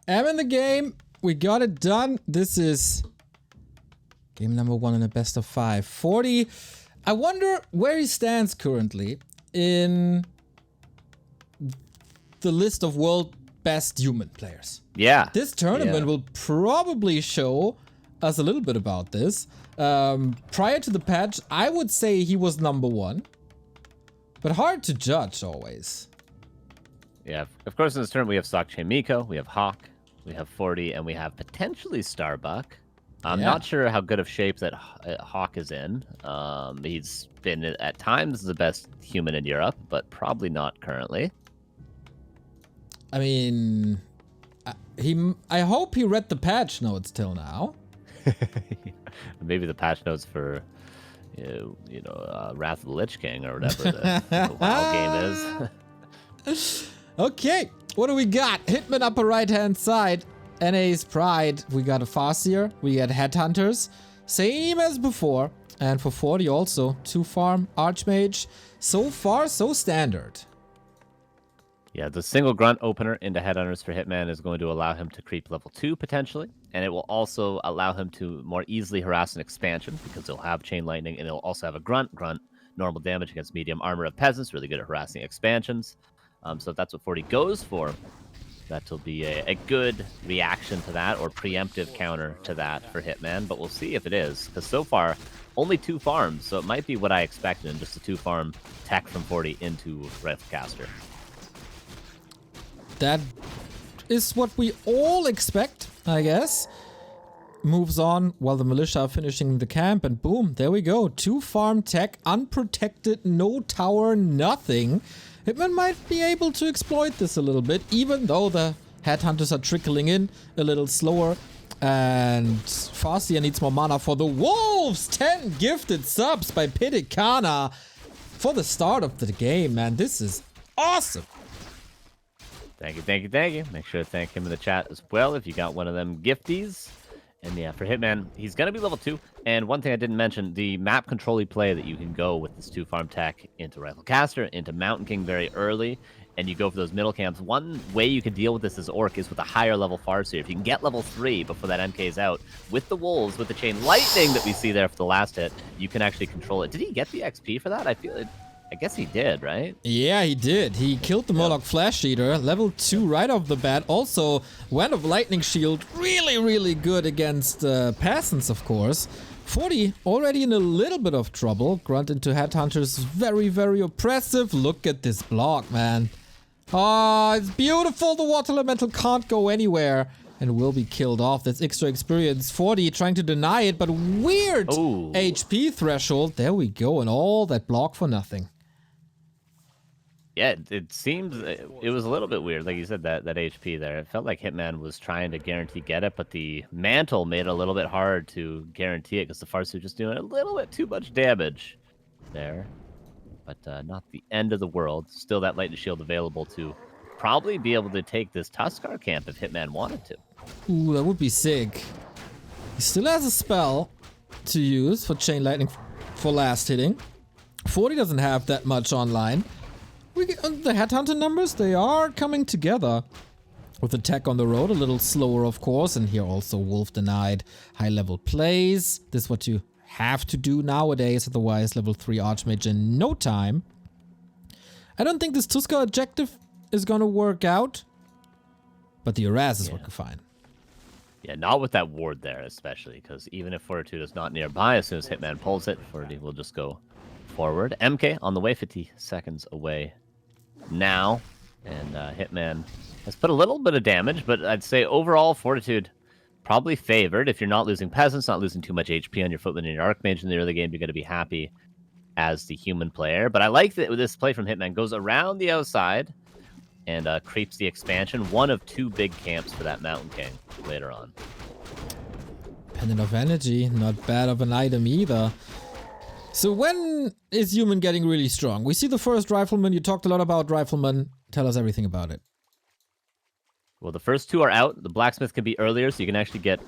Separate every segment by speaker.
Speaker 1: am in the game. We got it done. This is game number 1 in a best of 5. 40. I wonder where he stands currently in the list of world best human players.
Speaker 2: Yeah.
Speaker 1: This tournament will probably show us a little bit about this. Prior to the patch, I would say he was number 1. But hard to judge always.
Speaker 2: Yeah, of course in this tournament we have Stockchain Miko, we have Hawk, we have 40, and we have potentially Starbuck. I'm not sure how good of shape that Hawk is in. He's been at times the best human in Europe, but probably not currently.
Speaker 1: I mean, I hope he read the patch notes till now.
Speaker 2: Maybe the patch notes for, Wrath of the Lich King or whatever the WoW game is.
Speaker 1: Okay, what do we got? Hitman upper right-hand side. NA's Pride. We got a Farseer. We got Headhunters. Same as before. And for 40 also, 2 farm, Archmage. So far, so standard.
Speaker 2: Yeah, the single grunt opener into Headhunters for Hitman is going to allow him to creep level 2 potentially, and it will also allow him to more easily harass an expansion because he'll have Chain Lightning, and he'll also have a grunt, normal damage against medium armor of peasants, really good at harassing expansions. So if that's what 40 goes for, that'll be a good reaction to that, or preemptive counter to that for Hitman, but we'll see if it is, because so far, only 2 farms, so it might be what I expected, just a 2-farm tech from 40 into Riflecaster.
Speaker 1: That is what we all expect, I guess. Moves on while the militia are finishing the camp, and boom, there we go. 2-farm tech, unprotected, no tower, nothing. Hitman might be able to exploit this a little bit, even though the Headhunters are trickling in a little slower. And Farseer needs more mana for the Wolves! 10 gifted subs by Pidikana for the start of the game, man. This is awesome!
Speaker 2: Thank you. Make sure to thank him in the chat as well if you got one of them gifties. And yeah, for Hitman, he's going to be level 2. And one thing I didn't mention, the map control play that you can go with this 2-farm tech into Riflecaster, into Mountain King very early, and you go for those middle camps. One way you can deal with this as Orc is with a higher level Farseer. If you can get level 3 before that MK is out, with the Wolves, with the Chain Lightning that we see there for the last hit, you can actually control it. Did he get the XP for that? I guess he did, right?
Speaker 1: Yeah, he did. He killed the Moloch Flash Eater, level 2 right off the bat. Also, Wand of Lightning Shield, really good against peasants, of course. 40 already in a little bit of trouble. Grunt into Headhunters, very oppressive. Look at this block, man. Oh, it's beautiful. The Water Elemental can't go anywhere and will be killed off. That's extra experience. 40 trying to deny it, but weird HP threshold. There we go, and all that block for nothing.
Speaker 2: Yeah, it seems it was a little bit weird, like you said, that HP there. It felt like Hitman was trying to guarantee get it, but the mantle made it a little bit hard to guarantee it because the Farseer just doing a little bit too much damage there. But not the end of the world. Still that Lightning Shield available to probably be able to take this Tuskar camp if Hitman wanted to.
Speaker 1: Ooh, that would be sick. He still has a spell to use for Chain Lightning for last hitting. 40 doesn't have that much online. The Headhunter numbers, they are coming together. With attack on the road, a little slower of course, and here also Wolf denied high level plays. This is what you have to do nowadays, otherwise level 3 Archmage in no time. I don't think this Tuskar objective is gonna work out, but the harass is working fine.
Speaker 2: Yeah, not with that ward there especially, because even if Fortitude is not nearby, as soon as Hitman pulls it, Fortitude will just go forward. MK on the way, 50 seconds away now, and Hitman has put a little bit of damage, but I'd say overall Fortitude probably favored. If you're not losing peasants, not losing too much HP on your footman and your Archmage in the early game, you're going to be happy as the human player. But I like that this play from Hitman goes around the outside and creeps the expansion. One of 2 big camps for that Mountain King later on.
Speaker 1: Pendant of Energy, not bad of an item either. So when is human getting really strong? We see the first Rifleman. You talked a lot about Rifleman. Tell us everything about it.
Speaker 2: Well, the first 2 are out. The Blacksmith can be earlier, so you can actually get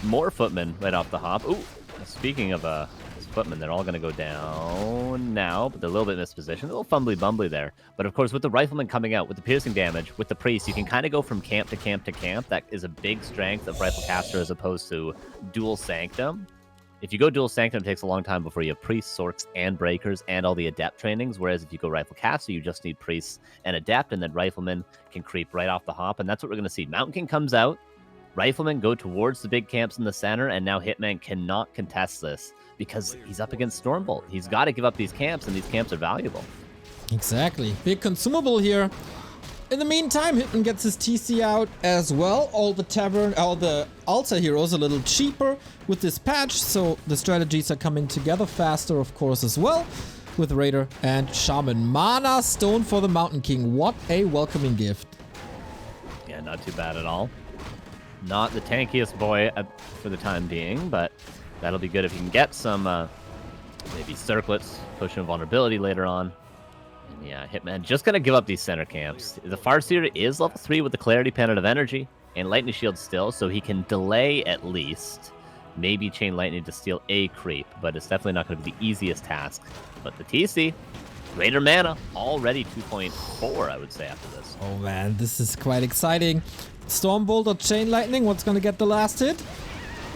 Speaker 2: more footmen right off the hop. Ooh, speaking of equipment. They're all going to go down now, but they're a little bit mispositioned. A little fumbly-bumbly there. But of course, with the Rifleman coming out, with the piercing damage, with the Priest, you can kind of go from camp to camp to camp. That is a big strength of Riflecaster as opposed to Dual Sanctum. If you go Dual Sanctum, it takes a long time before you have Priests, Sorks, and Breakers, and all the Adept trainings, whereas if you go Riflecaster, you just need Priests and Adept, and then Rifleman can creep right off the hop, and that's what we're going to see. Mountain King comes out, Riflemen go towards the big camps in the center, and now Hitman cannot contest this because he's up against Stormbolt. He's got to give up these camps, and these camps are valuable.
Speaker 1: Exactly. Big consumable here. In the meantime, Hitman gets his TC out as well. All the altar heroes a little cheaper with this patch, so the strategies are coming together faster, of course, as well, with Raider and Shaman. Mana Stone for the Mountain King. What a welcoming gift.
Speaker 2: Yeah, not too bad at all. Not the tankiest boy for the time being, but that'll be good if you can get some maybe circlets, potion of vulnerability later on. And yeah, Hitman just going to give up these center camps. The Farseer is level 3 with the Clarity Pendant of Energy and Lightning Shield still, so he can delay at least. Maybe Chain Lightning to steal a creep, but it's definitely not going to be the easiest task. But the TC, greater mana, already 2.4, I would say, after this.
Speaker 1: Oh man, this is quite exciting. Stormbolt or Chain Lightning, what's gonna get the last hit?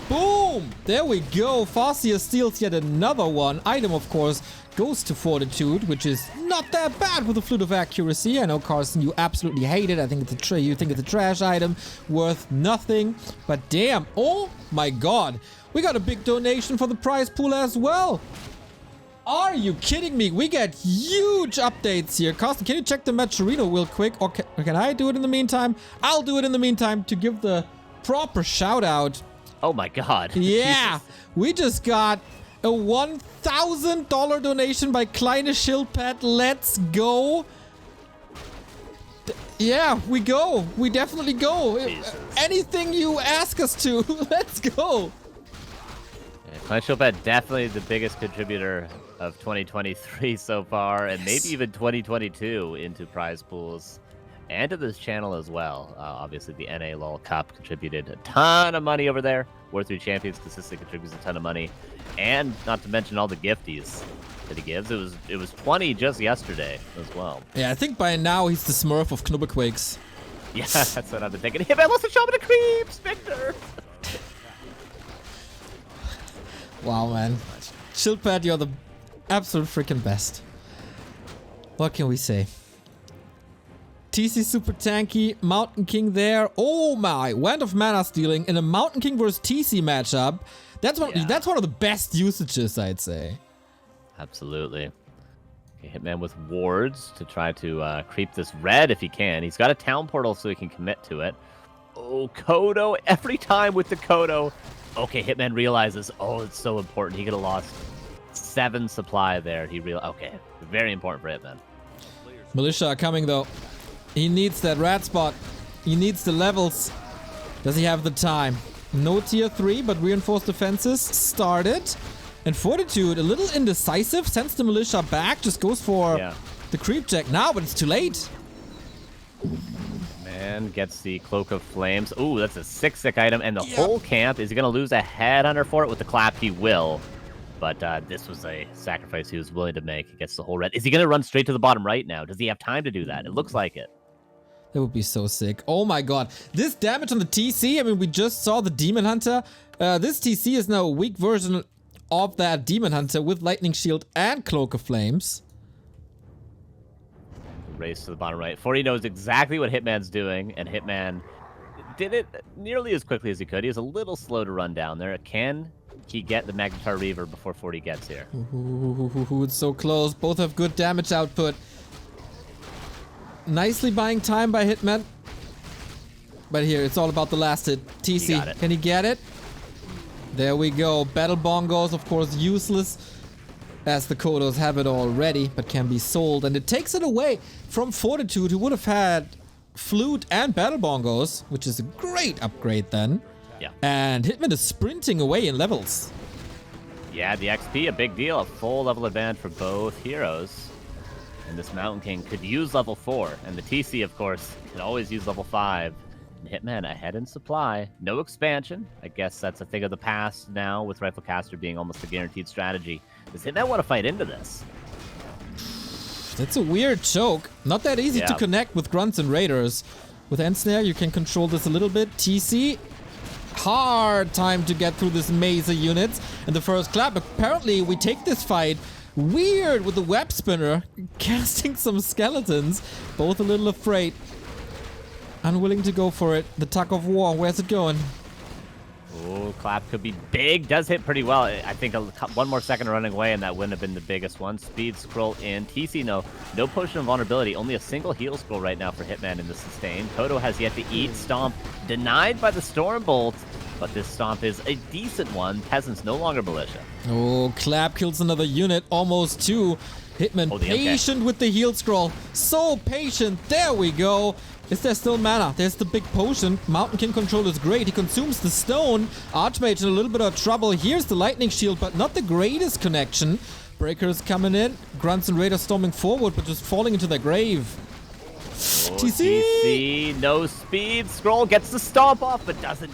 Speaker 1: Boom! There we go. Farseer steals yet another one. Item, of course, goes to Fortitude, which is not that bad with a Flute of Accuracy. I know, Carson, you absolutely hate it. I think it's you think it's a trash item, worth nothing. But damn, oh my god. We got a big donation for the prize pool as well. Are you kidding me? We get huge updates here. Carson, can you check the Matcherino real quick? Or can I do it in the meantime? I'll do it in the meantime to give the proper shout out.
Speaker 2: Oh my god.
Speaker 1: Yeah, we just got a $1,000 donation by Kleine Schildpad. Let's go. Yeah, we go. We definitely go.
Speaker 2: Jesus.
Speaker 1: Anything you ask us to, let's go.
Speaker 2: Kleine Schildpad definitely the biggest contributor of 2023 so far, and maybe even 2022 into prize pools and to this channel as well. Obviously, the NA LOL Cup contributed a ton of money over there. W3Champions consistently contributes a ton of money, and not to mention all the gifties that he gives. It was 20 just yesterday as well.
Speaker 1: Yeah, I think by now he's the Smurf of Knubbelquakes.
Speaker 2: Yeah, that's what I've been thinking. Hey man, lost a Shaman to creep, Spectre.
Speaker 1: Wow, man. Schildpad, you're the absolute freaking best. What can we say? TC super tanky, Mountain King there. Oh my, Wand of Mana Stealing in a Mountain King versus TC matchup. That's one of the best usages, I'd say.
Speaker 2: Absolutely. Okay, Hitman with wards to try to creep this red if he can. He's got a town portal so he can commit to it. Oh, Kodo, every time with the Kodo. Okay, Hitman realizes, oh, it's so important. He could have lost 7 supply there. Okay, very important for Hitman.
Speaker 1: Militia are coming though. He needs that rat spot. He needs the levels. Does he have the time? No tier 3, but reinforced defenses started. And Fortitude, a little indecisive, sends the militia back, just goes for the creep check now, but it's too late.
Speaker 2: Man gets the Cloak of Flames. Ooh, that's a 6-sick item, and the whole camp, is he going to lose a headhunter for it with the clap? He will. But this was a sacrifice he was willing to make. He gets the whole red. Is he going to run straight to the bottom right now? Does he have time to do that? It looks like it.
Speaker 1: That would be so sick. Oh my god. This damage on the TC, I mean, we just saw the Demon Hunter. This TC is now a weak version of that Demon Hunter with Lightning Shield and Cloak of Flames.
Speaker 2: Race to the bottom right. 40 knows exactly what Hitman's doing, and Hitman did it nearly as quickly as he could. He was a little slow to run down there. Can he get the Magnetar Reaver before 40 gets here?
Speaker 1: Ooh, it's so close. Both have good damage output. Nicely buying time by Hitman. But here, it's all about the last hit. TC, can he get it? There we go. Battle Bongos, of course, useless, as the Kodos have it already, but can be sold. And it takes it away from Fortitude, who would have had Flute and Battle Bongos, which is a great upgrade then.
Speaker 2: Yeah.
Speaker 1: And Hitman is sprinting away in levels.
Speaker 2: Yeah, the XP, a big deal. A full level advantage for both heroes. And this Mountain King could use level 4. And the TC, of course, can always use level 5. And Hitman ahead in supply. No expansion. I guess that's a thing of the past now, with Riflecaster being almost a guaranteed strategy. Does Hitman want to fight into this?
Speaker 1: That's a weird choke. Not that easy to connect with Grunts and Raiders. With Ensnare, you can control this a little bit. TC, hard time to get through this maze of units. And the first clap, apparently we take this fight weird with the web spinner, casting some skeletons. Both a little afraid. Unwilling to go for it. The tug of war, where's it going?
Speaker 2: Oh, clap could be big. Does hit pretty well. I think one more second running away, and that wouldn't have been the biggest one. Speed scroll in. TC, no potion of vulnerability. Only a single heal scroll right now for Hitman in the sustain. Kodo has yet to eat. Stomp denied by the Stormbolt, but this stomp is a decent one. Peasants no longer militia.
Speaker 1: Oh, Clap kills another unit. Almost two. Hitman patient with the heal scroll. So patient. There we go. Is there still mana? There's the big potion. Mountain King control is great. He consumes the stone. Archmage in a little bit of trouble. Here's the lightning shield, but not the greatest connection. Breakers coming in. Grunts and Raiders storming forward, but just falling into their grave.
Speaker 2: Oh, TC, no speed. Scroll gets the stomp off, but doesn't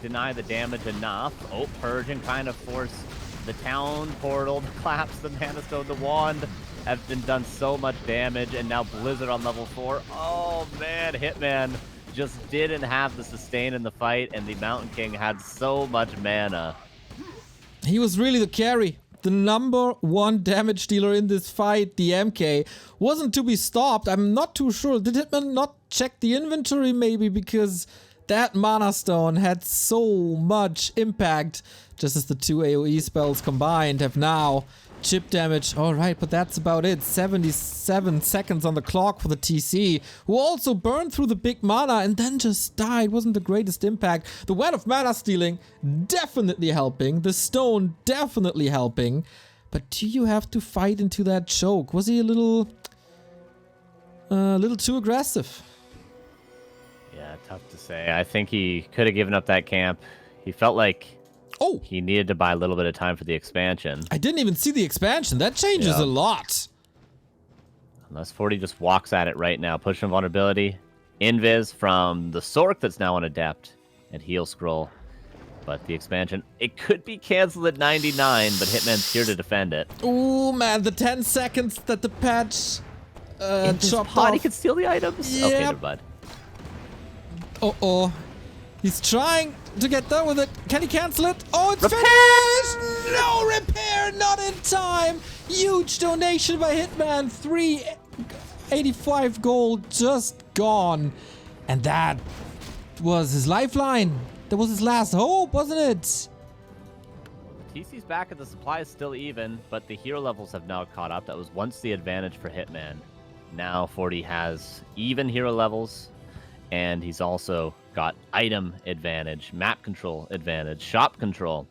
Speaker 2: deny the damage enough. Oh, Purging kind of forced the town portal. The Claps, the Mana Stone, the Wand have been done so much damage, and now Blizzard on level 4. Oh man, Hitman just didn't have the sustain in the fight, and the Mountain King had so much mana.
Speaker 1: He was really the carry. The number one damage dealer in this fight, the MK, wasn't to be stopped. I'm not too sure. Did Hitman not check the inventory maybe, because that Mana Stone had so much impact, just as the two AoE spells combined have now chip damage. Alright, but that's about it. 77 seconds on the clock for the TC, who also burned through the big mana and then just died. Wasn't the greatest impact. The Wand of Mana Stealing definitely helping. The Stone definitely helping. But do you have to fight into that choke? Was he a little too aggressive?
Speaker 2: Yeah, tough to say. I think he could have given up that camp. He felt like he needed to buy a little bit of time for the expansion.
Speaker 1: I didn't even see the expansion. That changes a lot.
Speaker 2: Unless 40 just walks at it right now. Push and vulnerability. Invis from the Sork that's now on Adept. And heal scroll. But the expansion, it could be canceled at 99, but Hitman's here to defend it.
Speaker 1: Ooh, man, the 10 seconds that the patch chopped off.
Speaker 2: He can steal the items?
Speaker 1: Yep.
Speaker 2: Okay, never mind.
Speaker 1: Uh-oh. He's trying to get done with it. Can he cancel it? Oh, it's
Speaker 2: Repair!
Speaker 1: finished! No repair, not in time. Huge donation by Hitman. 385 gold just gone. And that was his lifeline. That was his last hope, wasn't it?
Speaker 2: TC's back and the supply is still even, but the hero levels have now caught up. That was once the advantage for Hitman. Now 40 has even hero levels, and he's also got item advantage, map control advantage, shop control,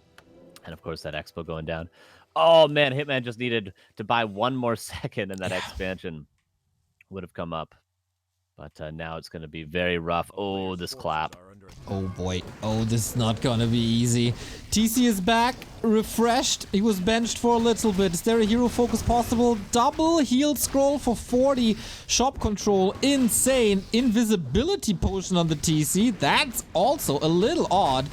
Speaker 2: and of course that expo going down. Oh man, Hitman just needed to buy one more second and that expansion would have come up. But now it's going to be very rough. Oh, this clap.
Speaker 1: Oh boy. Oh, this is not going to be easy. TC is back, refreshed. He was benched for a little bit. Is there a hero focus possible? Double heal scroll for 40. Shop control, insane. Invisibility potion on the TC. That's also a little odd.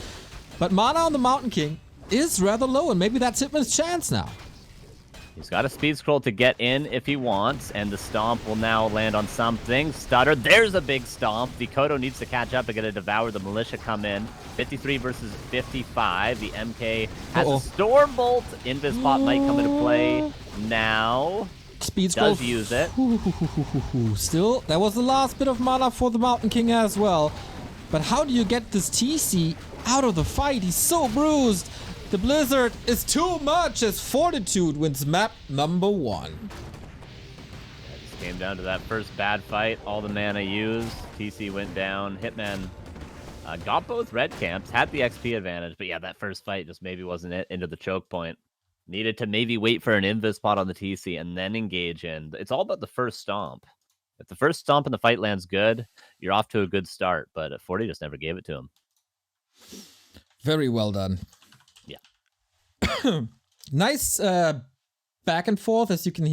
Speaker 1: But mana on the Mountain King is rather low, and maybe that's Hitman's chance now.
Speaker 2: He's got a speed scroll to get in if he wants, and the stomp will now land on something. Stutter, there's a big stomp. The Kodo needs to catch up and get a devour. The militia come in. 53 versus 55. The MK has a Stormbolt. Invis spot might come into play now.
Speaker 1: Speed scroll.
Speaker 2: Does use it.
Speaker 1: Still, that was the last bit of mana for the Mountain King as well. But how do you get this TC out of the fight? He's so bruised. The Blizzard is too much as Fortitude wins map number 1.
Speaker 2: It just came down to that first bad fight. All the mana used. TC went down. Hitman got both red camps, had the XP advantage. But yeah, that first fight just maybe wasn't it into the choke point. Needed to maybe wait for an invis spot on the TC and then engage in. It's all about the first stomp. If the first stomp in the fight lands good, you're off to a good start. But 40 just never gave it to him.
Speaker 1: Very well done. Nice back and forth, as you can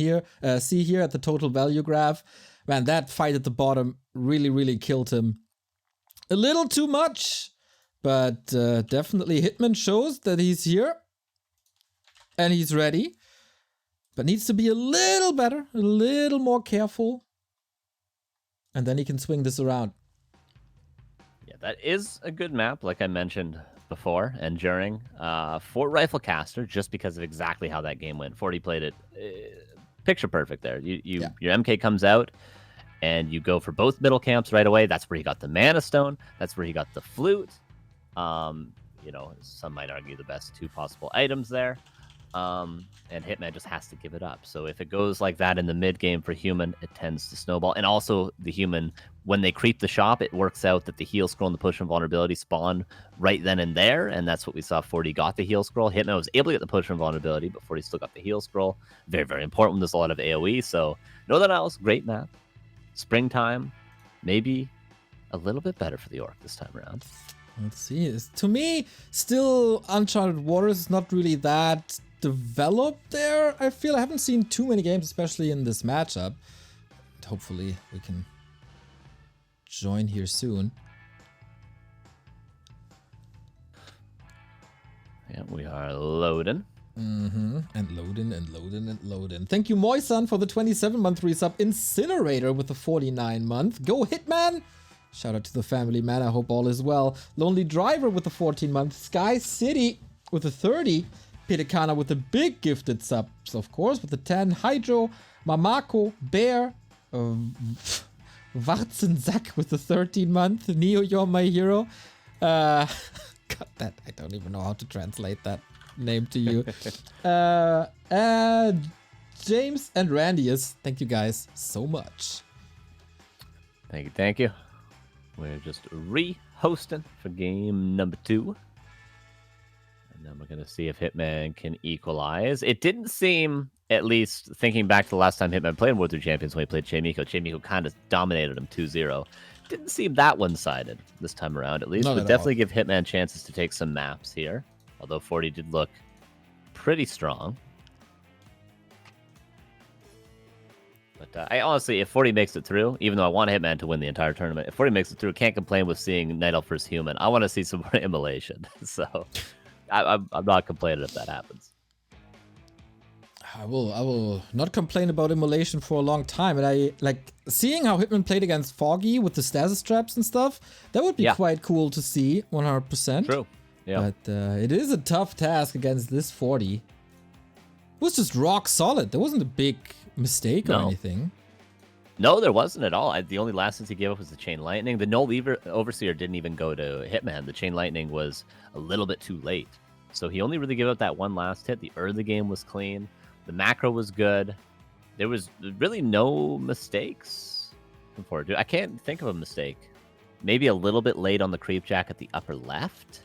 Speaker 1: see here at the total value graph. Man, that fight at the bottom really, really killed him. a little too much. But definitely Hitman shows that he's here. And he's ready. But needs to be a little better, a little more careful. And then he can swing this around.
Speaker 2: Yeah, that is a good map, like I mentioned before and during. For Riflecaster, just because of exactly how that game went. 40 played it picture perfect there. Your MK comes out, and you go for both middle camps right away. That's where he got the Mana Stone. That's where he got the Flute. You know, some might argue the best 2 possible items there. And Hitman just has to give it up. So if it goes like that in the mid game for Human, it tends to snowball. And also the Human, when they creep the shop, it works out that the heal scroll and the push and vulnerability spawn right then and there. And that's what we saw. 40 got the heal scroll. Hitman was able to get the push and vulnerability, but 40 still got the heal scroll. Very, very important when there's a lot of AoE. So Northern Isles, great map. Springtime, maybe a little bit better for the Orc this time around.
Speaker 1: Let's see. To me, still Uncharted Waters is not really that developed there. I feel I haven't seen too many games, especially in this matchup. And hopefully we can join here soon.
Speaker 2: Yeah, we are loading.
Speaker 1: And loading and loading and loading. Thank you, Moisan, for the 27-month resub. Incinerator with the 49-month. Go Hitman! Shout out to the family, man. I hope all is well. Lonely Driver with the 14-month. Sky City with the 30. Pedicana with the big gifted subs, of course, with the 10. Hydro, Mamako, Bear, Warzensack with the 13-month. Neo, you're my hero. God, that I don't even know how to translate that name to you. James and Randius, thank you guys so much.
Speaker 2: Thank you. We're just re-hosting for game number 2. And then we're going to see if Hitman can equalize. It didn't seem, at least thinking back to the last time Hitman played in W3Champions when he played Che-Miko. Che-Miko kind of dominated him 2-0. Didn't seem that one-sided this time around, at least. Would definitely give Hitman chances to take some maps here. Although 40 did look pretty strong. But I honestly, if 40 makes it through, even though I want Hitman to win the entire tournament, if 40 makes it through, can't complain with seeing Night Elf vs. Human. I want to see some more immolation. So I'm not complaining if that happens.
Speaker 1: I will not complain about immolation for a long time. And I like seeing how Hitman played against Foggy with the stasis traps and stuff. That would be quite cool to see, 100%.
Speaker 2: True. Yeah.
Speaker 1: But it is a tough task against this 40. It was just rock solid. There wasn't a big mistake or anything.
Speaker 2: No, there wasn't at all. The only last he gave up was the Chain Lightning. The Null Overseer didn't even go to Hitman. The Chain Lightning was a little bit too late. So he only really gave up that one last hit. The early game was clean. The macro was good. There was really no mistakes. I can't think of a mistake. Maybe a little bit late on the creep jack at the upper left.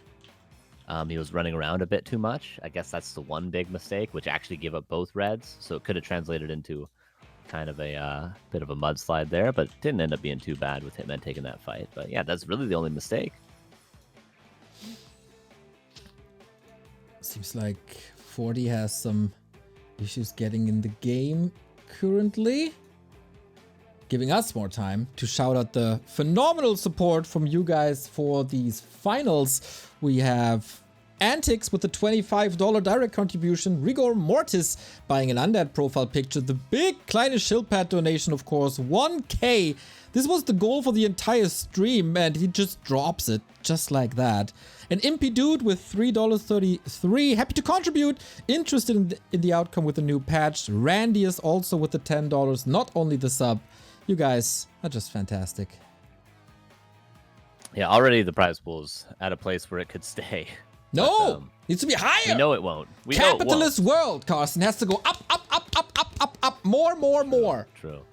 Speaker 2: He was running around a bit too much. I guess that's the one big mistake, which actually gave up both reds. So it could have translated into kind of a bit of a mudslide there, but it didn't end up being too bad with Hitman taking that fight. But yeah, that's really the only mistake.
Speaker 1: Seems like 40 has some issues getting in the game currently. Giving us more time to shout out the phenomenal support from you guys for these finals. We have Antics with the $25 direct contribution. Rigor Mortis buying an undead profile picture. The big Kleine Schildpad donation, of course, 1K. This was the goal for the entire stream, and he just drops it just like that. An Impy Dude with $3.33. Happy to contribute. Interested in the outcome with the new patch. Randy is also with the $10. Not only the sub. You guys are just fantastic.
Speaker 2: Yeah, already the prize pool's at a place where it could stay.
Speaker 1: No! Needs to be higher!
Speaker 2: We know it won't.
Speaker 1: Capitalist world, Carson, has to go up, up, up, up, up, up, up. More.
Speaker 2: True.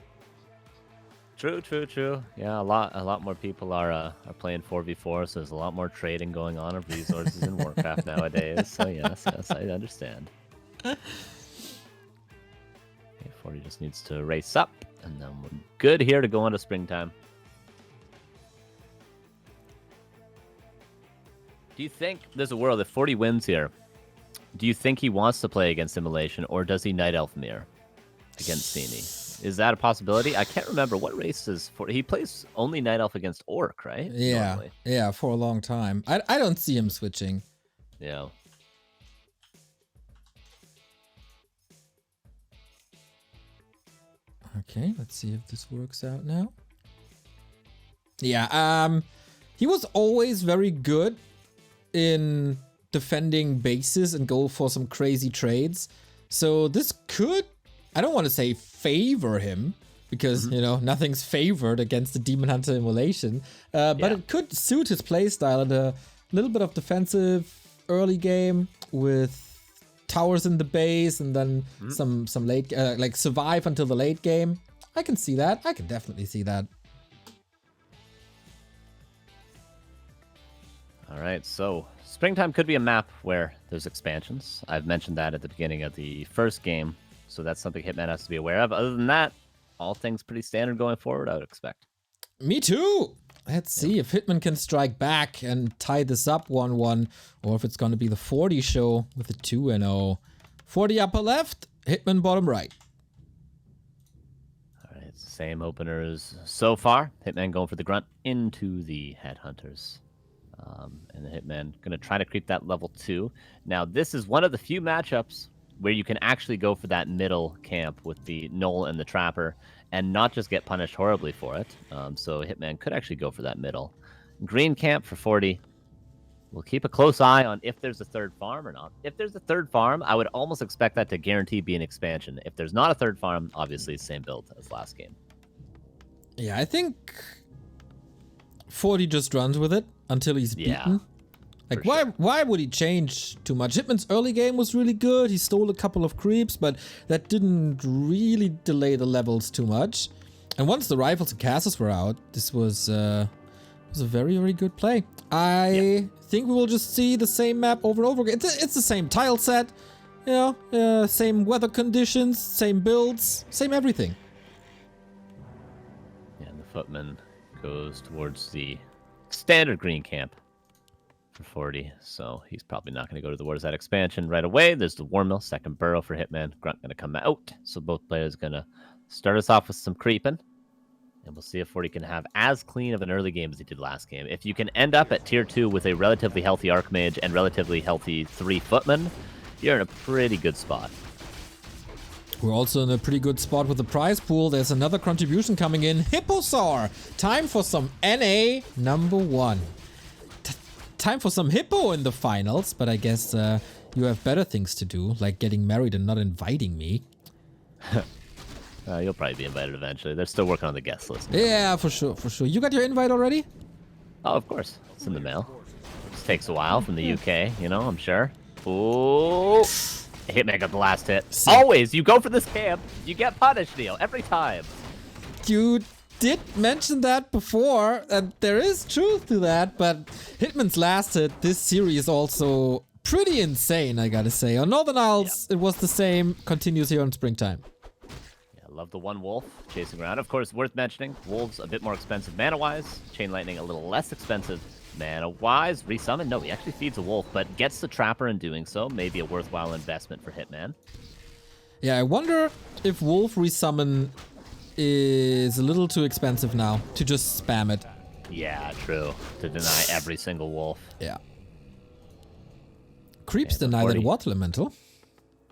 Speaker 2: Yeah, a lot more people are playing 4v4, so there's a lot more trading going on of resources in Warcraft nowadays. So yes, I understand. 40 just needs to race up, and then we're good here to go into springtime. Do you think there's a world if 40 wins here? Do you think he wants to play against Immolation, or does he Night Elf Mirror against Sini? Is that a possibility? I can't remember what race is for. He plays only Night Elf against Orc, right?
Speaker 1: Yeah,
Speaker 2: Normally.
Speaker 1: yeah, for a long time. I don't see him switching.
Speaker 2: Yeah.
Speaker 1: Okay, let's see if this works out now. Yeah, he was always very good in defending bases and go for some crazy trades. So this could, I don't want to say favor him, because, you know, nothing's favored against the Demon Hunter immolation. But it could suit his playstyle and a little bit of defensive early game with towers in the base and then some late, like survive until the late game. I can see that. I can definitely see that.
Speaker 2: All right, so Springtime could be a map where there's expansions. I've mentioned that at the beginning of the first game, so that's something Hitman has to be aware of. Other than that, all things pretty standard going forward, I would expect.
Speaker 1: Me too! Let's see if Hitman can strike back and tie this up 1-1, or if it's going to be the 40 show with a 2-0. 40 upper left, Hitman bottom right.
Speaker 2: All right, same openers so far. Hitman going for the grunt into the headhunters. And the Hitman going to try to creep that level 2. Now, this is one of the few matchups where you can actually go for that middle camp with the Knoll and the Trapper and not just get punished horribly for it. So Hitman could actually go for that middle. Green camp for 40. We'll keep a close eye on if there's a third farm or not. If there's a third farm, I would almost expect that to guarantee be an expansion. If there's not a third farm, obviously same build as last game.
Speaker 1: Yeah, I think 40 just runs with it until he's beaten. Like, why would he change too much? Hitman's early game was really good. He stole a couple of creeps, but that didn't really delay the levels too much. And once the rifles and castles were out, this was a very, very good play. I think we will just see the same map over and over again. It's the same tile set, you know, same weather conditions, same builds, same everything.
Speaker 2: Yeah, and the footman goes towards the standard green camp for 40, so he's probably not going to go towards that expansion right away. There's the War Mill, second burrow for Hitman. Grunt going to come out, so both players going to start us off with some creeping, and we'll see if 40 can have as clean of an early game as he did last game. If you can end up at tier 2 with a relatively healthy Archmage and relatively healthy 3 footmen, you're in a pretty good spot.
Speaker 1: We're also in a pretty good spot with the prize pool. There's another contribution coming in. Hipposaur! Time for some NA number 1. Time for some hippo in the finals, but I guess you have better things to do, like getting married and not inviting me.
Speaker 2: You'll probably be invited eventually. They're still working on the guest list.
Speaker 1: Yeah, for sure, for sure. You got your invite already?
Speaker 2: Oh, of course. It's in the mail. It takes a while from the UK, you know, I'm sure. Ooh. Hitman got the last hit.
Speaker 1: Sick.
Speaker 2: Always, you go for this camp, you get punished, Neil, every time.
Speaker 1: You did mention that before, and there is truth to that, but Hitman's last hit this series also pretty insane, I gotta say. On Northern Isles, it was the same, continues here on Springtime.
Speaker 2: Yeah, love the one wolf chasing around. Of course, worth mentioning, wolves a bit more expensive mana-wise, Chain Lightning a little less expensive mana-wise. Resummon, no, he actually feeds a wolf, but gets the Trapper in doing so. Maybe a worthwhile investment for Hitman.
Speaker 1: Yeah, I wonder if wolf resummon is a little too expensive now to just spam it.
Speaker 2: Yeah, true. To deny every single wolf.
Speaker 1: Yeah. Creeps
Speaker 2: Yeah,
Speaker 1: deny
Speaker 2: 40.
Speaker 1: that water elemental.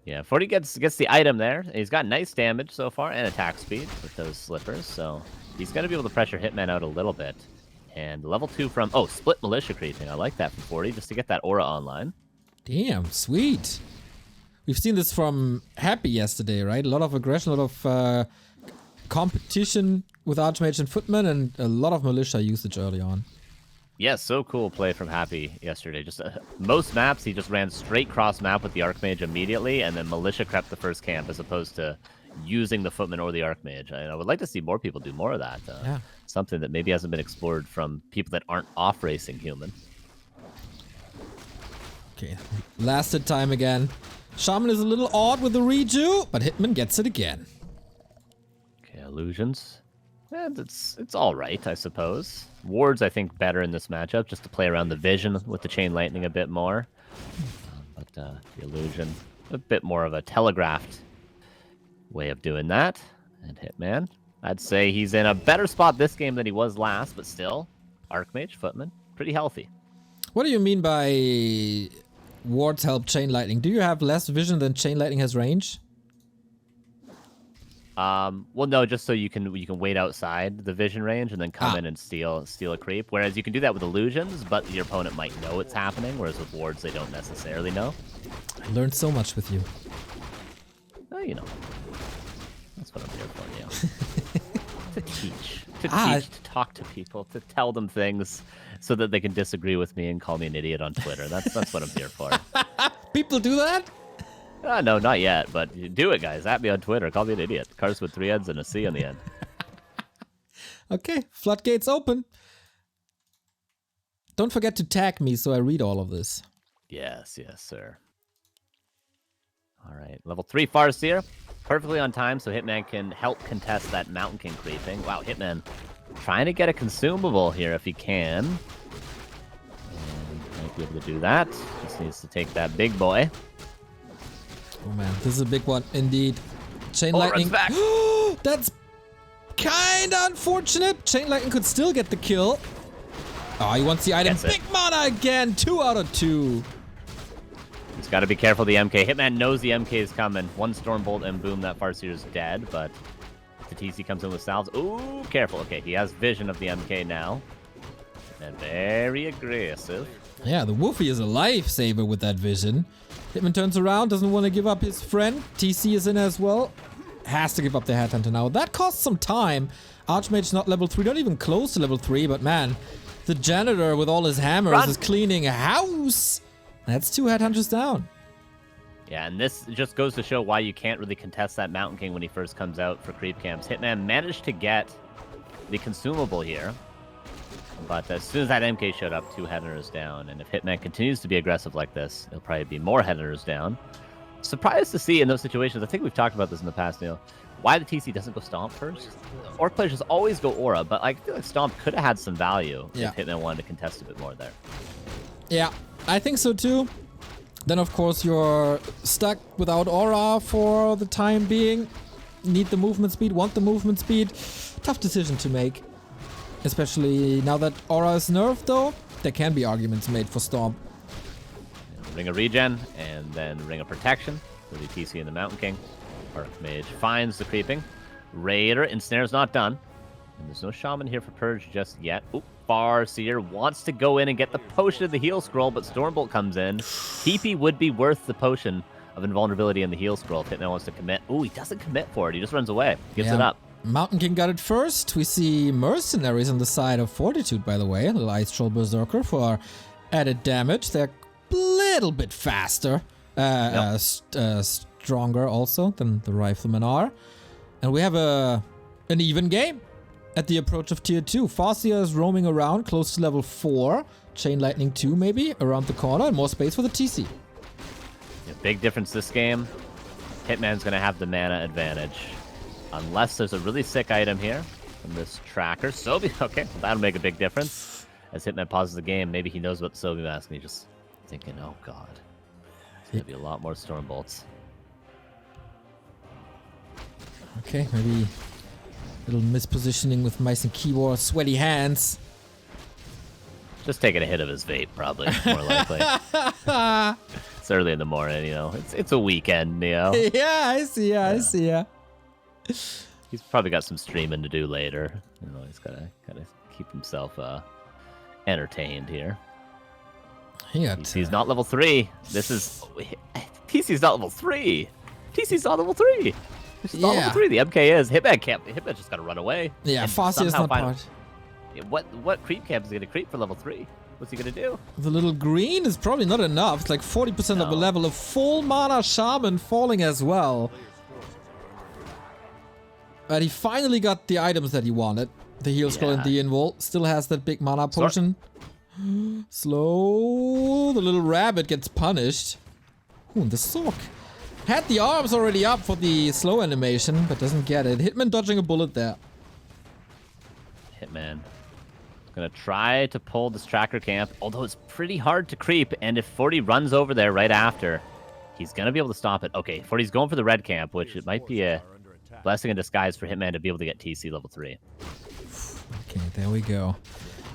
Speaker 2: Yeah, 40 gets the item there. He's got nice damage so far and attack speed with those slippers, so he's going to be able to pressure Hitman out a little bit. And level 2 from... Oh, split militia creeping. I like that from 40, just to get that aura online.
Speaker 1: Damn, sweet. We've seen this from Happy yesterday, right? A lot of aggression, a lot of competition with Archmage and Footman, and a lot of militia usage early on.
Speaker 2: Yeah, so cool play from Happy yesterday. Just most maps, he just ran straight cross map with the Archmage immediately, and then militia crept the first camp as opposed to using the Footman or the Archmage. I would like to see more people do more of that.
Speaker 1: Yeah.
Speaker 2: Something that maybe hasn't been explored from people that aren't off-racing human.
Speaker 1: Okay, lasted time again. Shaman is a little odd with the redo, but Hitman gets it again.
Speaker 2: Okay, illusions. And it's all right, I suppose. Wards, I think, better in this matchup, just to play around the vision with the Chain Lightning a bit more. But the illusion, a bit more of a telegraphed way of doing that. And Hitman, I'd say he's in a better spot this game than he was last, but still, Archmage, Footman, pretty healthy.
Speaker 1: What do you mean by wards help Chain Lightning? Do you have less vision than Chain Lightning has range?
Speaker 2: Well, no, just so you can wait outside the vision range and then come in and steal a creep. Whereas you can do that with illusions, but your opponent might know it's happening. Whereas with wards, they don't necessarily know.
Speaker 1: I learned so much with you.
Speaker 2: Oh, you know, that's what I'm here for, to teach, to talk to people, to tell them things so that they can disagree with me and call me an idiot on Twitter. That's what I'm here for.
Speaker 1: People do that?
Speaker 2: No, not yet, but do it, guys. At me on Twitter. Call me an idiot. Carson with 3 N's and a C on the end.
Speaker 1: Okay, floodgates open. Don't forget to tag me so I read all of this.
Speaker 2: Yes, sir. All right, level 3 Farseer. Perfectly on time so Hitman can help contest that Mountain King creeping. Wow, Hitman trying to get a consumable here if he can. And might be able to do that. Just needs to take that big boy.
Speaker 1: Oh man, this is a big one indeed. Chain Lightning.
Speaker 2: Back.
Speaker 1: That's kind of unfortunate. Chain Lightning could still get the kill. Oh, he wants the item. Big mana again. 2 out of 2.
Speaker 2: He's got to be careful of the MK. Hitman knows the MK is coming. 1 Stormbolt and boom, that Farseer is dead. But the TC comes in with salves. Ooh, careful. Okay, he has vision of the MK now. And very aggressive.
Speaker 1: Yeah, the Woofy is a lifesaver with that vision. Hitman turns around, doesn't want to give up his friend. TC is in as well. Has to give up the Headhunter now. That costs some time. Archmage not level 3, not even close to level 3, but man, the janitor with all his hammers is cleaning a house. That's 2 Headhunters down.
Speaker 2: Yeah, and this just goes to show why you can't really contest that Mountain King when he first comes out for creep camps. Hitman managed to get the consumable here. But as soon as that MK showed up, 2 Headhunters down. And if Hitman continues to be aggressive like this, it'll probably be more Headhunters down. Surprised to see in those situations, I think we've talked about this in the past, Neil, why the TC doesn't go Stomp first. Orc players just always go Aura, but I feel like Stomp could have had some value if Hitman wanted to contest a bit more there.
Speaker 1: Yeah, I think so too. Then of course you're stuck without Aura for the time being. Need the movement speed, want the movement speed. Tough decision to make. Especially now that Aura is nerfed though, there can be arguments made for Stomp.
Speaker 2: Ring of Regen, and then Ring of Protection for the TC and the Mountain King. Archmage finds the creeping. Raider, Ensnare's not done. And there's no Shaman here for Purge just yet. Oop, Farseer wants to go in and get the potion of the heal scroll, but Stormbolt comes in. TP would be worth the potion of invulnerability and the heal scroll if Hitman wants to commit. Ooh, he doesn't commit for it. He just runs away. Gives it up.
Speaker 1: Mountain King got it first. We see mercenaries on the side of Fortitude, by the way. A little Ice Troll Berserker for added damage. They're a little bit faster. Stronger also than the Riflemen are. And we have an even game at the approach of Tier 2. Farseer is roaming around close to level 4. Chain Lightning 2 maybe around the corner. And more space for the TC.
Speaker 2: Yeah, big difference this game. Hitman's going to have the mana advantage. Unless there's a really sick item here from this tracker. Sobi, okay, that'll make a big difference. As Hitman pauses the game, maybe he knows about the Sobi mask and he's just thinking, oh god, there's going to be a lot more Stormbolts.
Speaker 1: Okay, maybe a little mispositioning with mice and keyboard, sweaty hands.
Speaker 2: Just taking a hit of his vape, probably, more likely. It's early in the morning, you know. It's a weekend, you know.
Speaker 1: Yeah, I see ya, I see ya.
Speaker 2: He's probably got some streaming to do later. You know, he's gotta keep himself entertained here. TC's not level 3. TC's not level 3. TC's not level 3. This is not level 3. The MK is. Hitman just gotta run away.
Speaker 1: Yeah, Farseer is not part.
Speaker 2: What creep camp is he gonna creep for level 3? What's he gonna do?
Speaker 1: The little green is probably not enough. It's like 40% of a level of full mana Shaman falling as well. But he finally got the items that he wanted. The heal scroll and the invul. Still has that big mana potion. Slow. The little rabbit gets punished. Ooh, the sock. Had the arms already up for the slow animation, but doesn't get it. Hitman dodging a bullet there.
Speaker 2: Hitman gonna try to pull this tracker camp, although it's pretty hard to creep, and if 40 runs over there right after, he's gonna be able to stop it. Okay, 40's going for the red camp, which it might be a Blessing in disguise for Hitman to be able to get TC level 3.
Speaker 1: Okay, there we go.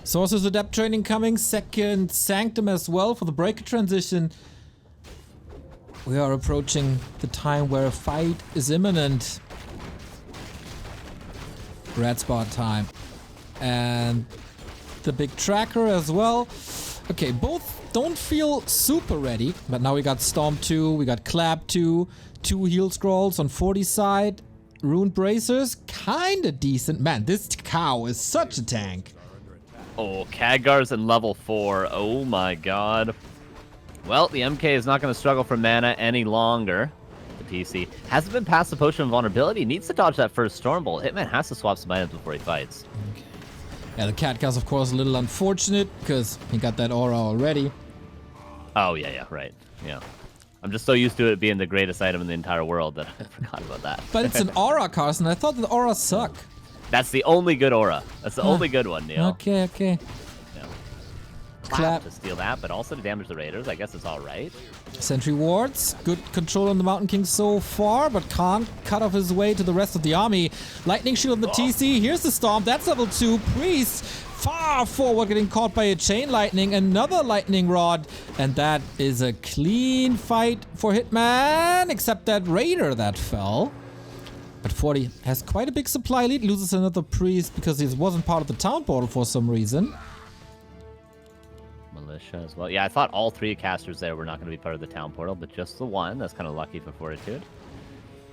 Speaker 1: Sorcerer's Adept training coming. Second Sanctum as well for the Breaker transition. We are approaching the time where a fight is imminent. Red spot time. And the big tracker as well. Okay, both don't feel super ready, but now we got Storm 2, we got Clap 2, 2 heal scrolls on 40 side, Rune Bracers, kinda decent. Man, this cow is such a tank.
Speaker 2: Oh, Khadgar's in level 4. Oh my god. Well, the MK is not going to struggle for mana any longer. The TC hasn't been past the Potion of Vulnerability. Needs to dodge that first Stormbolt. Hitman has to swap some items before he fights.
Speaker 1: Okay. Yeah, the Khadgar's of course a little unfortunate because he got that aura already.
Speaker 2: Oh, yeah, right. Yeah. I'm just so used to it being the greatest item in the entire world that I forgot about that.
Speaker 1: But it's an aura, Carson. I thought the auras suck.
Speaker 2: That's the only good aura. That's the only good one, Neil.
Speaker 1: Okay.
Speaker 2: Yeah.
Speaker 1: Clap
Speaker 2: to steal that, but also to damage the Raiders. I guess it's all right.
Speaker 1: Sentry wards. Good control on the Mountain King so far, but can't cut off his way to the rest of the army. Lightning Shield on the TC. Here's the Storm. That's level 2. Priest far forward, getting caught by a Chain Lightning. Another Lightning Rod. And that is a clean fight for Hitman, except that Raider that fell. But 40 has quite a big supply lead. Loses another Priest because he wasn't part of the town portal for some reason.
Speaker 2: Militia as well. Yeah, I thought all 3 casters there were not going to be part of the town portal, but just the one. That's kind of lucky for Fortitude.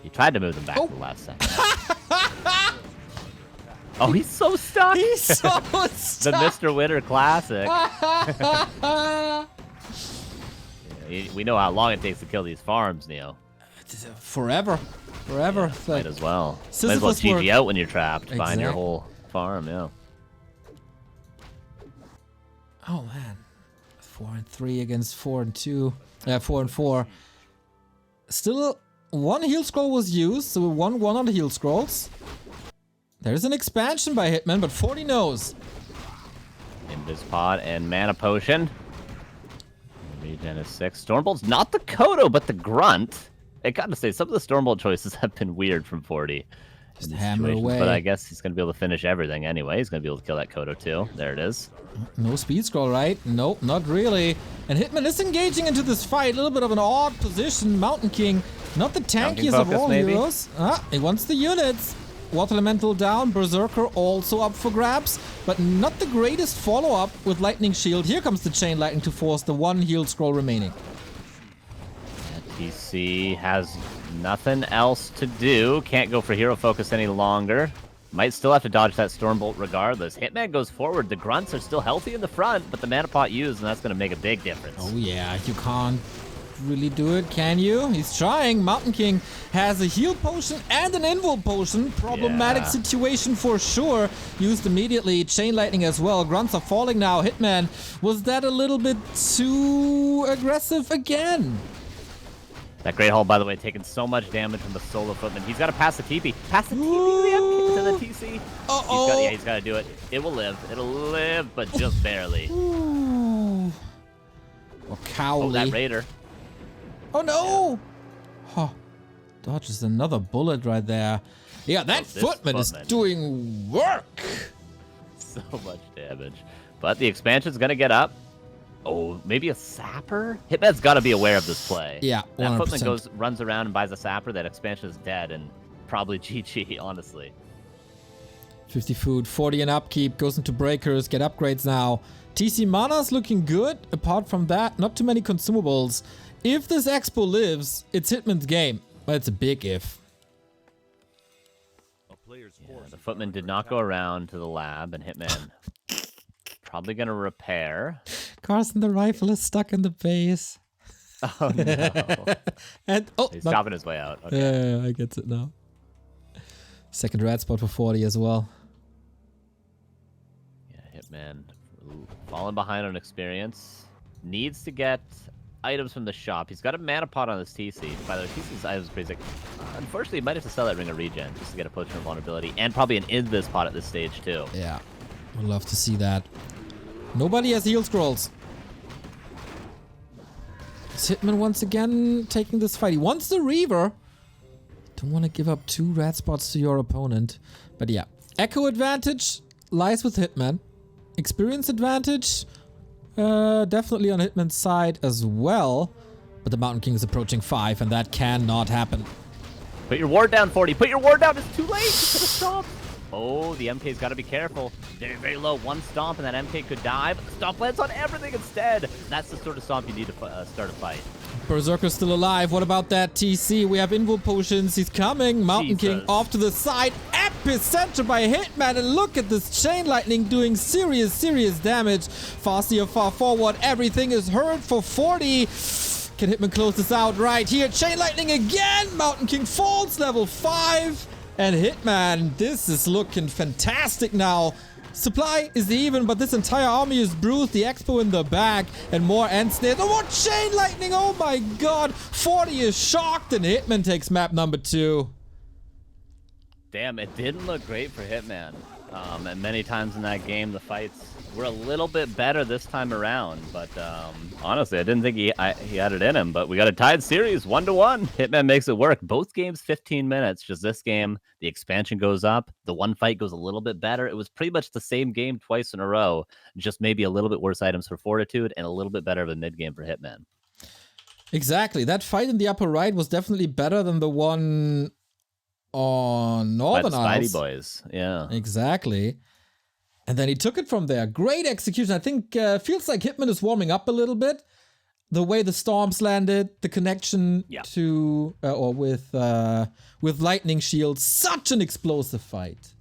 Speaker 2: He tried to move them back to the last second. Oh, he's so stuck.
Speaker 1: He's so stuck.
Speaker 2: The Mr. Witter classic. We know how long it takes to kill these farms, Neo.
Speaker 1: Forever.
Speaker 2: Yeah, might as well. Might as well GG out when you're trapped behind your whole farm, yeah.
Speaker 1: Oh, man. 4 and 3 against 4 and 2. 4 and 4. Still, 1 heal scroll was used, so we 1-1 on the heal scrolls. There's an expansion by Hitman, but 40 knows.
Speaker 2: Invis Pod and Mana Potion. Regen is 6. Stormbolt's not the Kodo, but the Grunt. I gotta say, some of the Stormbolt choices have been weird from 40.
Speaker 1: Just hammer away.
Speaker 2: But I guess he's gonna be able to finish everything anyway. He's gonna be able to kill that Kodo too. There it is.
Speaker 1: No speed scroll, right? Nope, not really. And Hitman is engaging into this fight. A little bit of an odd position. Mountain King, not the tankiest of all heroes. He wants the units. Water Elemental down, Berserker also up for grabs, but not the greatest follow-up with Lightning Shield. Here comes the Chain Lightning to force the 1 heal scroll remaining.
Speaker 2: TC has nothing else to do. Can't go for hero focus any longer. Might still have to dodge that Stormbolt regardless. Hitman goes forward. The Grunts are still healthy in the front, but the Mana Pot used, and that's going to make a big difference.
Speaker 1: Oh yeah, you can't really do it, can you? He's trying. Mountain King has a heal potion and an invul potion. Problematic situation for sure. Used immediately. Chain Lightning as well. Grunts are falling now. Hitman, was that a little bit too aggressive again?
Speaker 2: That Great Hall, by the way, taking so much damage from the solo footman. He's got to pass the TP. Pass the TP to the TC.
Speaker 1: Uh-oh.
Speaker 2: He's got to do it. It will live. It'll live, but just barely.
Speaker 1: Ooh. Well, Cowley.
Speaker 2: Oh, that Raider.
Speaker 1: Oh, no. Huh. Dodges another bullet right there. Yeah, that footman is doing work.
Speaker 2: So much damage. But the expansion's going to get up. Oh, maybe a sapper? Hitman's got to be aware of this play.
Speaker 1: Yeah, 100%.
Speaker 2: That footman runs around and buys a sapper. That expansion is dead and probably GG, honestly.
Speaker 1: 50 food, 40 in upkeep, goes into breakers, get upgrades now. TC mana's looking good. Apart from that, not too many consumables. If this expo lives, it's Hitman's game. But it's a big if.
Speaker 2: Yeah, the footman did not go around to the lab, and Hitman probably going to repair.
Speaker 1: Carson, the rifle is stuck in the base.
Speaker 2: Oh, no.
Speaker 1: And
Speaker 2: he's chopping his way out. Okay.
Speaker 1: Yeah, I get it now. Second red spot for 40 as well.
Speaker 2: Yeah, Hitman falling behind on experience. Needs to get items from the shop. He's got a mana pot on his TC. By the way, TC's items are pretty sick. Unfortunately, he might have to sell that Ring of Regen just to get a Potion of Vulnerability. And probably an Invis pot at this stage, too.
Speaker 1: Yeah, I'd love to see that. Nobody has heal scrolls. Is Hitman once again taking this fight? He wants the Reaver to Don't want to give up 2 red spots to your opponent. But yeah, echo advantage lies with Hitman. Experience advantage, definitely on Hitman's side as well. But the Mountain King is approaching 5, and that cannot happen.
Speaker 2: Put your ward down, 40. Put your ward down. It's too late. It's gonna stop. Oh, the MK's got to be careful. Very, very low. One stomp, and that MK could die. But the stomp lands on everything instead. That's the sort of stomp you need to start a fight.
Speaker 1: Berserker's still alive. What about that TC? We have invo potions. He's coming. Mountain King off to the side. Epicenter by Hitman. And look at this chain lightning doing serious, serious damage. Farseer far forward. Everything is hurt for 40. Can Hitman close this out right here? Chain lightning again. Mountain King falls level 5. And Hitman, this is looking fantastic now. Supply is even, but this entire army is bruised. The Expo in the back, and more end snares. Oh, what chain lightning! Oh my god! 40 is shocked, and Hitman takes map number 2.
Speaker 2: Damn, it didn't look great for Hitman. And many times in that game, the fights were a little bit better this time around. But honestly, I didn't think he had it in him. But we got a tied series, 1-1. Hitman makes it work. Both games, 15 minutes. Just this game, the expansion goes up. The one fight goes a little bit better. It was pretty much the same game twice in a row. Just maybe a little bit worse items for Fortitude and a little bit better of a mid game for Hitman.
Speaker 1: Exactly. That fight in the upper right was definitely better than the one on Northern Isles.
Speaker 2: Spidey Boys, yeah.
Speaker 1: Exactly. And then he took it from there. Great execution. I think feels like Hitman is warming up a little bit. The way the storms landed, the connection to or with lightning shields. Such an explosive fight.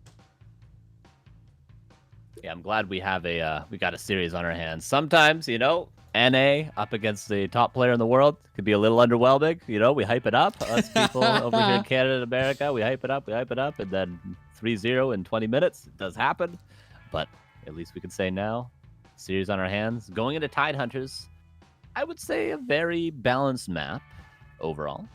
Speaker 2: Yeah, I'm glad we have we got a series on our hands. Sometimes, you know, NA up against the top player in the world could be a little underwhelming. You know, we hype it up. Us people over here in Canada and America, we hype it up, and then 3-0 in 20 minutes. It does happen. But at least we can say now, series on our hands. Going into Tide Hunters, I would say a very balanced map overall.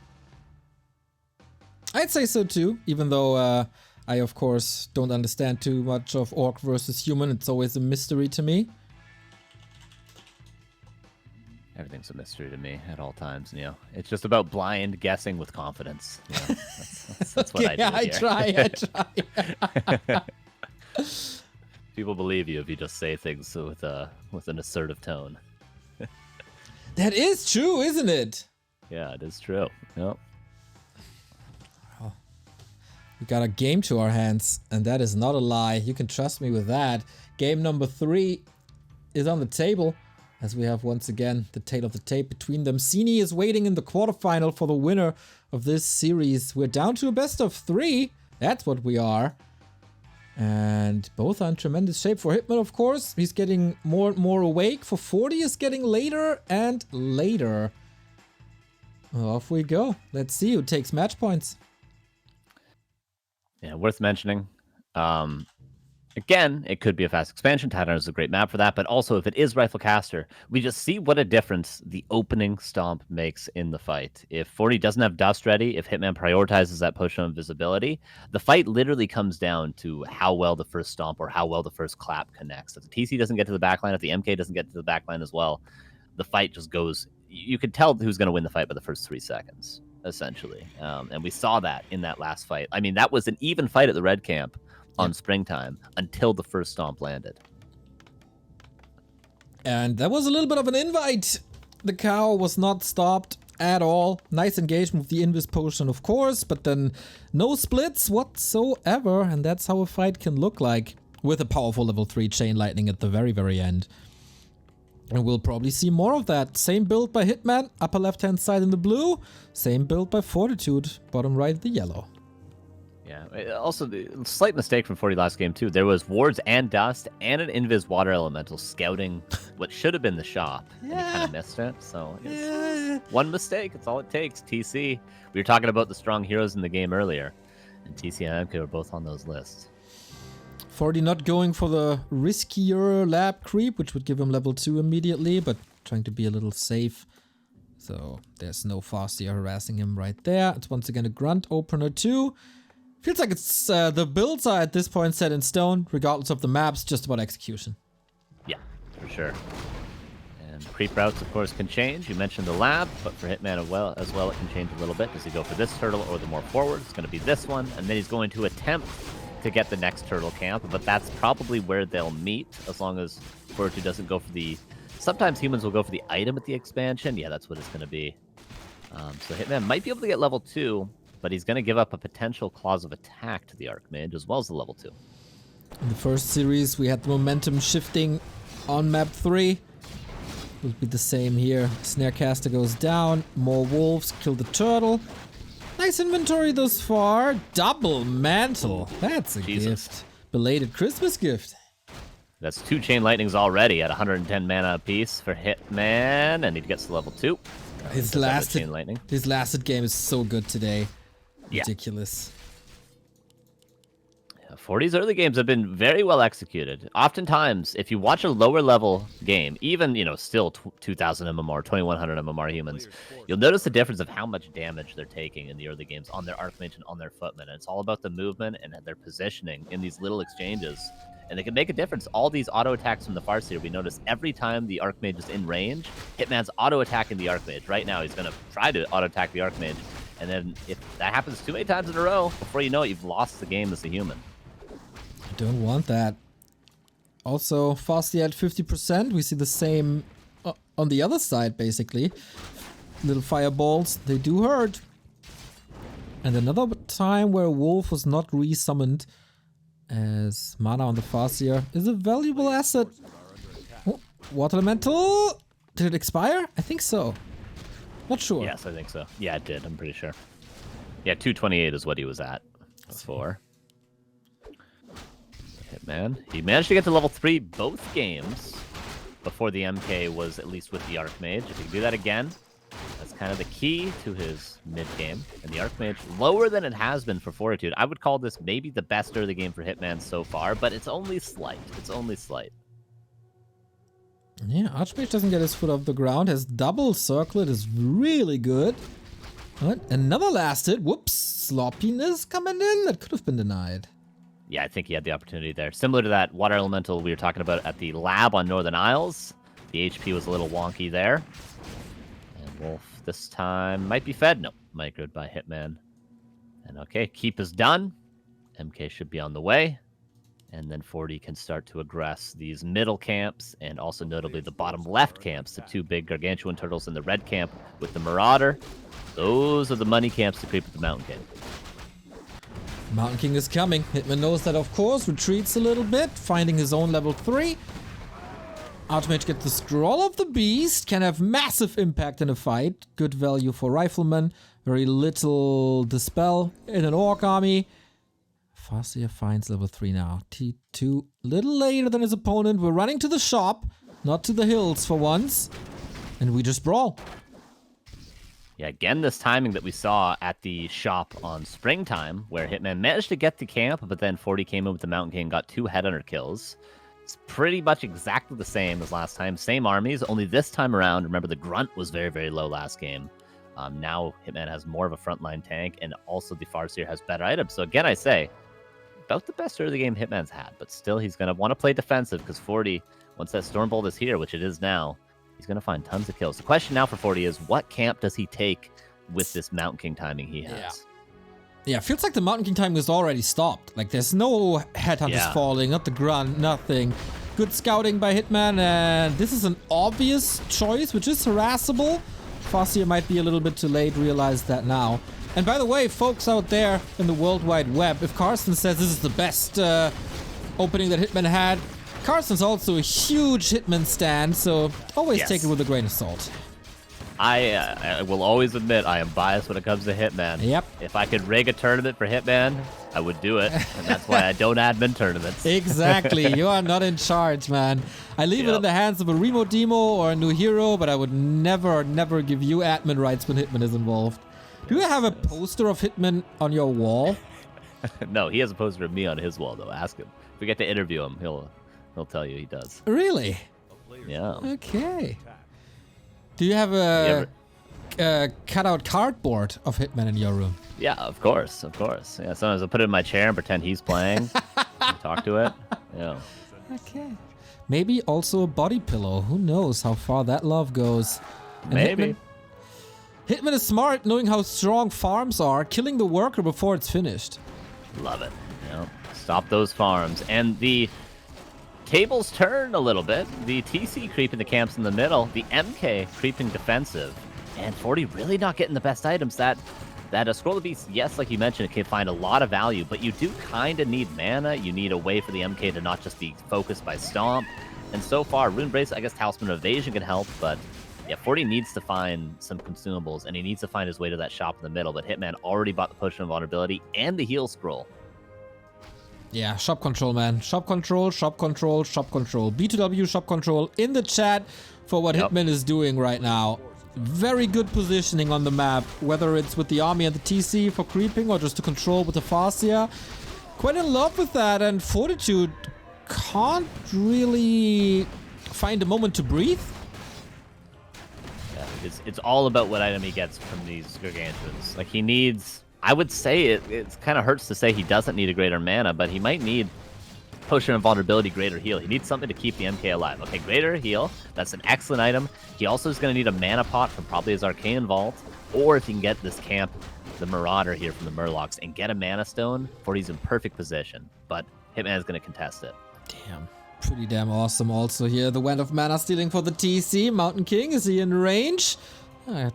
Speaker 1: I'd say so too, even though I, of course, don't understand too much of Orc versus Human. It's always a mystery to me.
Speaker 2: Everything's a mystery to me at all times. You know, it's just about blind guessing with confidence. You know, that's what I do.
Speaker 1: I try.
Speaker 2: People believe you if you just say things with an assertive tone.
Speaker 1: That is true, isn't it?
Speaker 2: Yeah, it is true. Yep.
Speaker 1: Oh. We got a game to our hands, and that is not a lie. You can trust me with that. Game number 3 is on the table. As we have once again the tail of the tape between them. Sini is waiting in the quarterfinal for the winner of this series. We're down to a best of 3. That's what we are. And both are in tremendous shape. For Hitman, of course, he's getting more and more awake. For 40 is getting later and later. Well, off we go. Let's see who takes match points.
Speaker 2: Yeah, worth mentioning. Again, it could be a fast expansion. Titan is a great map for that. But also, if it is Riflecaster, we just see what a difference the opening stomp makes in the fight. If 40 doesn't have Dust ready, if Hitman prioritizes that push on visibility, the fight literally comes down to how well the first stomp or how well the first clap connects. If the TC doesn't get to the backline, if the MK doesn't get to the backline as well, the fight just goes... You could tell who's going to win the fight by the first 3 seconds, essentially. And we saw that in that last fight. I mean, that was an even fight at the Red Camp on Springtime until the first stomp landed.
Speaker 1: And that was a little bit of an invite. The cow was not stopped at all. Nice engagement with the Invis potion, of course, but then no splits whatsoever. And that's how a fight can look like with a powerful level 3 chain lightning at the very, very end. And we'll probably see more of that. Same build by Hitman, upper left-hand side in the blue. Same build by Fortitude, bottom right the yellow.
Speaker 2: Yeah, also, the slight mistake from 40 last game, too. There was wards and dust and an Invis water elemental scouting what should have been the shop. And he kind of missed it, so it's one mistake. It's all it takes. TC. We were talking about the strong heroes in the game earlier, and TC and MK were both on those lists.
Speaker 1: 40 not going for the riskier lab creep, which would give him level 2 immediately, but trying to be a little safe. So there's no Farseer harassing him right there. It's once again a grunt opener 2. Feels like it's the builds are at this point set in stone, regardless of the maps, just about execution.
Speaker 2: Yeah, for sure. And creep routes, of course, can change. You mentioned the lab, but for Hitman as well, it can change a little bit. Does he go for this turtle or the more forward? It's going to be this one, and then he's going to attempt to get the next turtle camp, but that's probably where they'll meet, as long as Fortitude doesn't go for the... Sometimes humans will go for the item at the expansion. Yeah, that's what it's going to be. So Hitman might be able to get level 2, but he's going to give up a potential clause of attack to the Archmage, as well as the level 2.
Speaker 1: In the first series, we had the momentum shifting on map 3. Will be the same here. Snarecaster goes down. More wolves kill the turtle. Nice inventory thus far. Double mantle. That's a gift. Belated Christmas gift.
Speaker 2: That's 2 chain lightnings already at 110 mana apiece for Hitman, and he gets to level 2.
Speaker 1: His lasted game is so good today. Ridiculous.
Speaker 2: 40's early games have been very well executed. Oftentimes, if you watch a lower level game, even, still 2000 MMR, 2100 MMR humans, you'll notice the difference of how much damage they're taking in the early games on their Archmage and on their Footman. And it's all about the movement and their positioning in these little exchanges. And they can make a difference. All these auto attacks from the Farseer, we notice every time the Archmage is in range, Hitman's auto attacking the Archmage. Right now, he's going to try to auto attack the Archmage. And then if that happens too many times in a row, before you know it, you've lost the game as a human.
Speaker 1: Don't want that. Also, Farseer at 50%. We see the same on the other side, basically. Little fireballs, they do hurt. And another time where Wolf was not resummoned, as mana on the Farseer is a valuable asset. Oh, Water Elemental! Did it expire? I think so. Not sure.
Speaker 2: Yes, I think so. Yeah, it did. I'm pretty sure. Yeah, 228 is what he was at before. Hitman. He managed to get to level 3 both games before the MK was at least with the Archmage. If he can do that again, that's kind of the key to his mid-game. And the Archmage, lower than it has been for Fortitude. I would call this maybe the best early game for Hitman so far, but it's only slight. It's only slight.
Speaker 1: Yeah, Archmage doesn't get his foot off the ground. His double circlet is really good. What? Another last hit. Whoops. Sloppiness coming in. That could have been denied.
Speaker 2: Yeah, I think he had the opportunity there. Similar to that Water Elemental we were talking about at the lab on Northern Isles. The HP was a little wonky there. And Wolf this time might be fed. No, microed by Hitman. And okay, keep is done. MK should be on the way. And then 40 can start to aggress these middle camps and also notably the bottom left camps, the 2 big gargantuan turtles in the red camp with the Marauder. Those are the money camps to creep with the Mountain King.
Speaker 1: Mountain King is coming. Hitman knows that, of course, retreats a little bit, finding his own level 3. Archmage gets the Scroll of the Beast, can have massive impact in a fight. Good value for Rifleman, very little Dispel in an Orc army. Farseer finds level 3 now. T2, little later than his opponent. We're running to the shop, not to the hills for once. And we just brawl.
Speaker 2: Yeah, again, this timing that we saw at the shop on Springtime, where Hitman managed to get to camp, but then 40 came in with the Mountain King, got 2 Headhunter kills. It's pretty much exactly the same as last time. Same armies, only this time around, remember the Grunt was very, very low last game. Now Hitman has more of a frontline tank, and also the Farseer has better items. So again, I say, about the best early game Hitman's had, but still he's going to want to play defensive because 40, once that Stormbolt is here, which it is now, he's going to find tons of kills. The question now for 40 is, what camp does he take with this Mountain King timing he has?
Speaker 1: Yeah, feels like the Mountain King timing is already stopped. Like, there's no Headhunters falling, not the Grunt, nothing. Good scouting by Hitman, and this is an obvious choice, which is harassable. Farseer might be a little bit too late, realize that now. And by the way, folks out there in the World Wide Web, if Carson says this is the best opening that Hitman had, Carson's also a huge Hitman stan, so always take it with a grain of salt.
Speaker 2: I will always admit I am biased when it comes to Hitman.
Speaker 1: Yep.
Speaker 2: If I could rig a tournament for Hitman, I would do it, and that's why I don't admin tournaments.
Speaker 1: Exactly. You are not in charge, man. I leave it in the hands of a remote demo or a new hero, but I would never give you admin rights when Hitman is involved. Do you have a poster of Hitman on your wall?
Speaker 2: No, he has a poster of me on his wall, though. Ask him. If we get to interview him, he'll tell you he does.
Speaker 1: Really?
Speaker 2: Yeah.
Speaker 1: Okay. Do you have a cutout cardboard of Hitman in your room?
Speaker 2: Yeah, of course. Yeah, sometimes I'll put it in my chair and pretend he's playing and talk to it. Yeah.
Speaker 1: Okay. Maybe also a body pillow. Who knows how far that love goes. And
Speaker 2: Maybe.
Speaker 1: Hitman is smart, knowing how strong farms are, killing the worker before it's finished.
Speaker 2: Love it. Yep. Stop those farms. And the tables turn a little bit. The TC creeping the camps in the middle. The MK creeping defensive. And 40 really not getting the best items. That Scroll of Beasts, yes, like you mentioned, it can find a lot of value, but you do kind of need mana. You need a way for the MK to not just be focused by Stomp. And so far, Rune Brace, I guess Talisman of Evasion can help, but yeah, 40 needs to find some consumables, and he needs to find his way to that shop in the middle, but Hitman already bought the Potion of Vulnerability and the Heal Scroll.
Speaker 1: Yeah, shop control, man. Shop control, shop control, shop control. B2W shop control in the chat for what Hitman is doing right now. Very good positioning on the map, whether it's with the army and the TC for creeping or just to control with the Farseer. Quite in love with that, and Fortitude can't really find a moment to breathe.
Speaker 2: Yeah, it's all about what item he gets from these gargantuans. Like, he needs... I would say it kind of hurts to say he doesn't need a greater mana, but he might need Potion of Vulnerability, Greater Heal. He needs something to keep the MK alive. Okay, Greater Heal, that's an excellent item. He also is going to need a mana pot from probably his Arcane Vault, or if he can get this camp, the Marauder here from the Murlocs, and get a Mana Stone, 40's in perfect position. But Hitman is going to contest it.
Speaker 1: Damn. Pretty damn awesome also here. The Wand of Mana stealing for the TC. Mountain King, is he in range?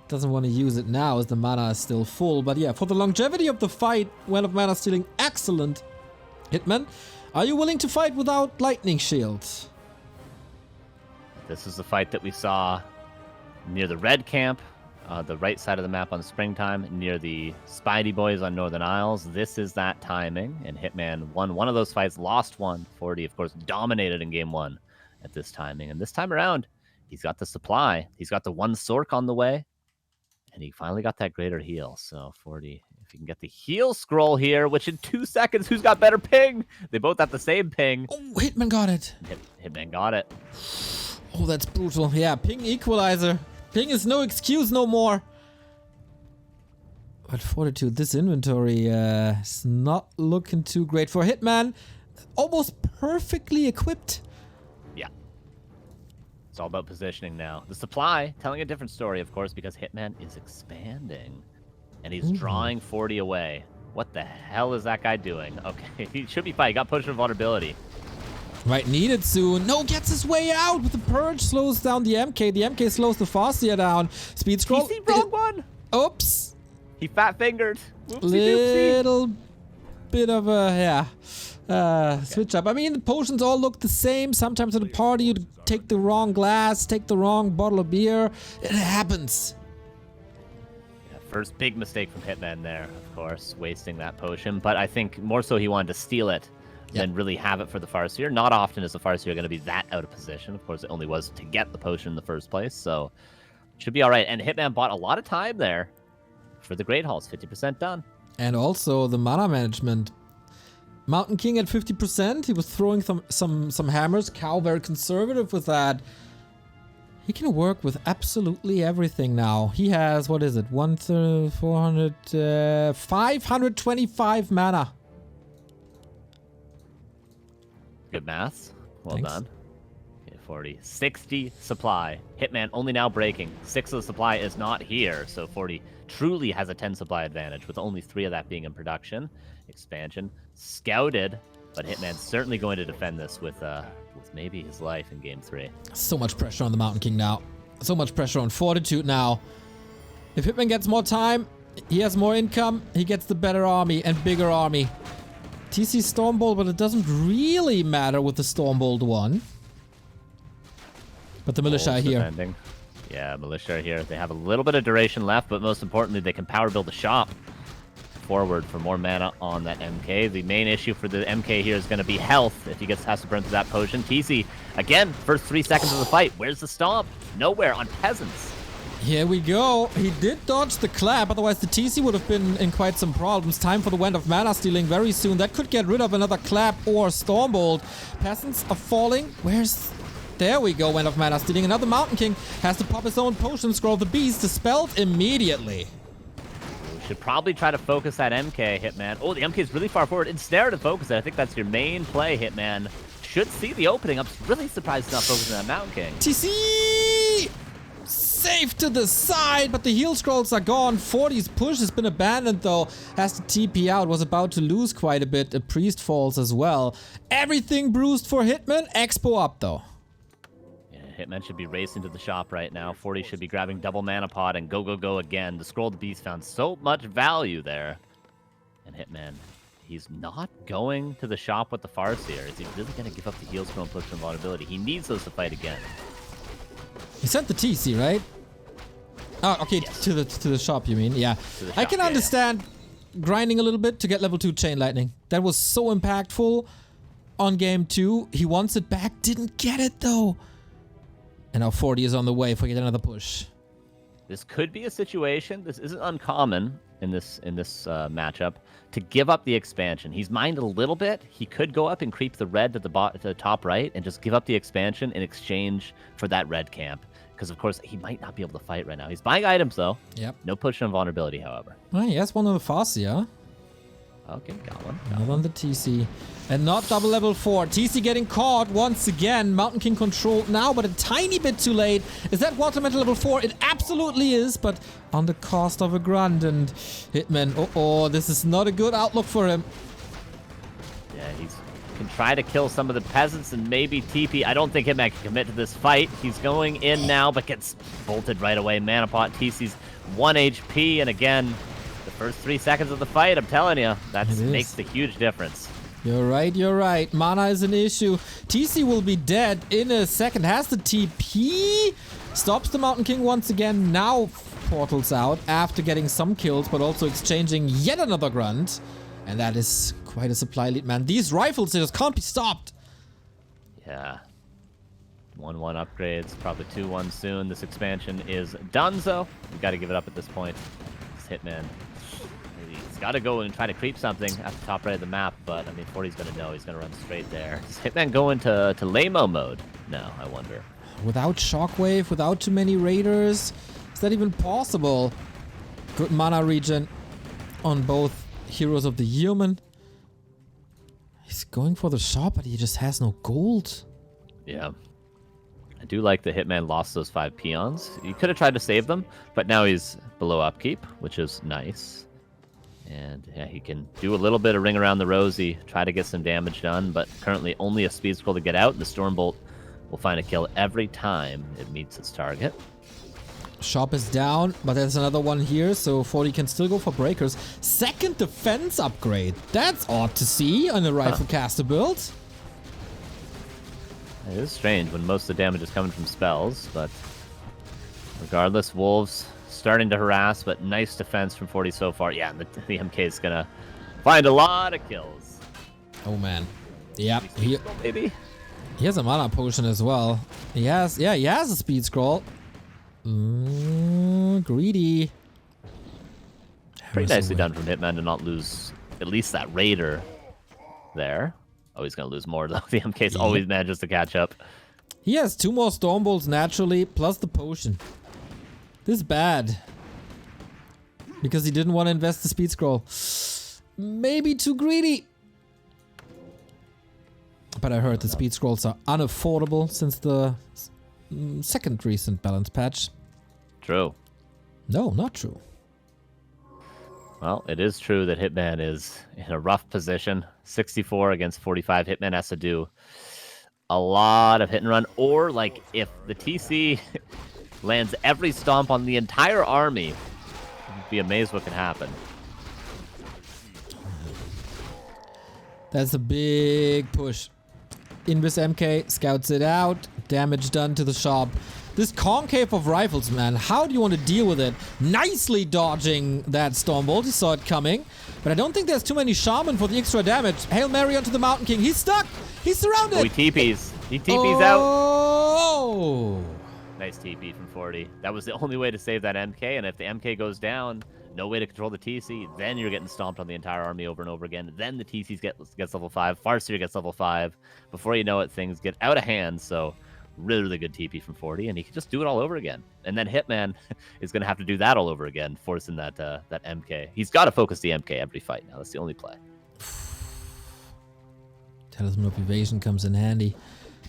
Speaker 1: Doesn't want to use it now as the mana is still full. But yeah, for the longevity of the fight, Wand of Mana stealing, excellent. Hitman, are you willing to fight without Lightning Shield?
Speaker 2: This is the fight that we saw near the red camp, the right side of the map on Springtime, near the Spidey Boys on Northern Isles. This is that timing, and Hitman won one of those fights, lost one. 40, of course, dominated in game one at this timing. And this time around, he's got the supply. He's got the one Sork on the way, and he finally got that Greater Heal. So 40, if you can get the Heal Scroll here, which in 2 seconds, who's got better ping? They both have the same ping.
Speaker 1: Oh, Hitman got it.
Speaker 2: Hitman got it.
Speaker 1: Oh, that's brutal. Yeah, ping equalizer. Ping is no excuse no more. But Fortitude, this inventory is not looking too great for Hitman. Almost perfectly equipped.
Speaker 2: Yeah. It's all about positioning now. The supply, telling a different story, of course, because Hitman is expanding. And he's drawing 40 away. What the hell is that guy doing? Okay, he should be fine. He got Potion of Vulnerability.
Speaker 1: Might need it soon. No, gets his way out with the Purge, slows down the MK. The MK slows the Farseer down. Speed scroll.
Speaker 2: TC, wrong one.
Speaker 1: Oops.
Speaker 2: He fat-fingered.
Speaker 1: Little bit of a, switch up. I mean, the potions all look the same. Sometimes at a party, you take the wrong glass, take the wrong bottle of beer. It happens.
Speaker 2: Yeah, first big mistake from Hitman there, of course, wasting that potion. But I think more so he wanted to steal it than really have it for the Farseer. Not often is the Farseer going to be that out of position. Of course, it only was to get the potion in the first place, so should be all right. And Hitman bought a lot of time there for the Great Halls, 50% done.
Speaker 1: And also the mana management. Mountain King at 50%. He was throwing some hammers. Cow very conservative with that. He can work with absolutely everything now. He has, what is it? 525 mana.
Speaker 2: Good math. Well
Speaker 1: Thanks.
Speaker 2: done. Okay, 40. 60 supply. Hitman only now breaking. 6 of the supply is not here, so 40 truly has a 10 supply advantage, with only 3 of that being in production. Expansion. Scouted, but Hitman's certainly going to defend this with maybe his life in game 3.
Speaker 1: So much pressure on the Mountain King now. So much pressure on Fortitude now. If Hitman gets more time, he has more income, he gets the better army and bigger army. TC Stormbolt, but it doesn't really matter with the Stormbolt one. But the Militia are here.
Speaker 2: Defending. Yeah, Militia are here. They have a little bit of duration left, but most importantly, they can power build the shop forward for more mana on that MK. The main issue for the MK here is going to be health if he has to burn through that potion. TC, again, first 3 seconds of the fight. Where's the stomp? Nowhere on Peasants.
Speaker 1: Here we go. He did dodge the clap, otherwise the TC would have been in quite some problems. Time for the Wand of Mana stealing very soon. That could get rid of another clap or Stormbolt. Peasants are falling. There we go, Wand of Mana stealing. Another Mountain King has to pop his own potion scroll. The beast dispelled immediately.
Speaker 2: We should probably try to focus that MK, Hitman. Oh, the MK is really far forward. Ensnare to focus it. I think that's your main play, Hitman. should see the opening. I'm really surprised not focusing on Mountain King.
Speaker 1: TC! Safe to the side, but the heal scrolls are gone. 40's push has been abandoned, though. Has to TP out. Was about to lose quite a bit. A priest falls as well. Everything bruised for Hitman. Expo up, though.
Speaker 2: Hitman should be racing to the shop right now. 40 should be grabbing double mana pod and go again. The Scrolled Beast found so much value there. And Hitman, he's not going to the shop with the Farseer. Is he really going to give up the heal scroll and push invulnerability? He needs those to fight again.
Speaker 1: He sent the TC, right? Oh, okay,
Speaker 2: yes.
Speaker 1: to the shop, you mean? Yeah.
Speaker 2: Shop,
Speaker 1: I can understand grinding a little bit to get level 2 Chain Lightning. That was so impactful on game 2. He wants it back, didn't get it though. And now 40 is on the way for yet another push.
Speaker 2: This could be a situation. This isn't uncommon in this matchup to give up the expansion. He's mined a little bit. He could go up and creep the red to the top right and just give up the expansion in exchange for that red camp. Because of course he might not be able to fight right now. He's buying items though.
Speaker 1: Yep.
Speaker 2: No push on vulnerability, however.
Speaker 1: Oh, he has one on the Farseer.
Speaker 2: Okay, got one.
Speaker 1: Another on the TC. And not double level 4. TC getting caught once again. Mountain King controlled now, but a tiny bit too late. Is that Watermetal level 4? It absolutely is, but on the cost of a Grunt. And Hitman, oh, this is not a good outlook for him.
Speaker 2: Yeah, he's can try to kill some of the peasants and maybe TP. I don't think Hitman can commit to this fight. He's going in now, but gets bolted right away. Mana pot, TC's 1 HP, and again, the first 3 seconds of the fight, I'm telling you, that makes a huge difference.
Speaker 1: You're right. Mana is an issue. TC will be dead in a second. Has the TP. Stops the Mountain King once again. Now portals out after getting some kills, but also exchanging yet another Grunt. And that is quite a supply lead, man. These rifles, they just can't be stopped.
Speaker 2: Yeah. 1-1 upgrades, probably 2-1 soon. This expansion is donezo. We got to give it up at this point. This Hitman, he's got to go and try to creep something at the top right of the map, but I mean, 40's going to know. He's going to run straight there. Does Hitman go into Lamo mode? No, I wonder.
Speaker 1: Without Shockwave, without too many raiders, is that even possible? Good mana regen on both Heroes of the Yeoman. He's going for the shop, but he just has no gold.
Speaker 2: Yeah. I do like that Hitman lost those 5 peons. He could have tried to save them, but now he's below upkeep, which is nice. And yeah, he can do a little bit of ring around the rosy, try to get some damage done, but currently only a speed scroll to get out, and the Stormbolt will find a kill every time it meets its target.
Speaker 1: Shop is down, but there's another one here, so 40 can still go for breakers. Second defense upgrade. That's odd to see on a rifle caster build.
Speaker 2: It is strange when most of the damage is coming from spells, but regardless, Wolves starting to harass, but nice defense from 40 so far. Yeah, and the MK is gonna find a lot of kills.
Speaker 1: Oh man. Yep.
Speaker 2: Maybe.
Speaker 1: He has a mana potion as well. He has a speed scroll. Greedy.
Speaker 2: Pretty nicely done from Hitman to not lose at least that Raider there. Oh, he's going to lose more, though. The MK's always manages to catch up.
Speaker 1: He has 2 more Stormbolts naturally, plus the potion. This is bad. Because he didn't want to invest the speed scroll. Maybe too greedy. But I heard the speed scrolls are unaffordable since the second recent balance patch.
Speaker 2: True.
Speaker 1: No, not true.
Speaker 2: Well, it is true that Hitman is in a rough position. 64 against 45. Hitman has to do a lot of hit and run. Or, like, if the TC lands every stomp on the entire army, you'd be amazed what can happen.
Speaker 1: That's a big push. Invis MK scouts it out. Damage done to the shop. This concave of rifles, man. How do you want to deal with it? Nicely dodging that Stormbolt. He saw it coming. But I don't think there's too many Shaman for the extra damage. Hail Mary onto the Mountain King. He's stuck. He's surrounded.
Speaker 2: Oh, he TPs. He TPs out.
Speaker 1: Oh!
Speaker 2: Nice TP from 40. That was the only way to save that MK. And if the MK goes down, no way to control the TC. Then you're getting stomped on the entire army over and over again. Then the TC gets level 5. Farseer gets level 5. Before you know it, things get out of hand. So really, really good TP from 40, and he can just do it all over again. And then Hitman is going to have to do that all over again, forcing that that MK. He's got to focus the MK every fight now. That's the only play.
Speaker 1: Talisman of Evasion comes in handy.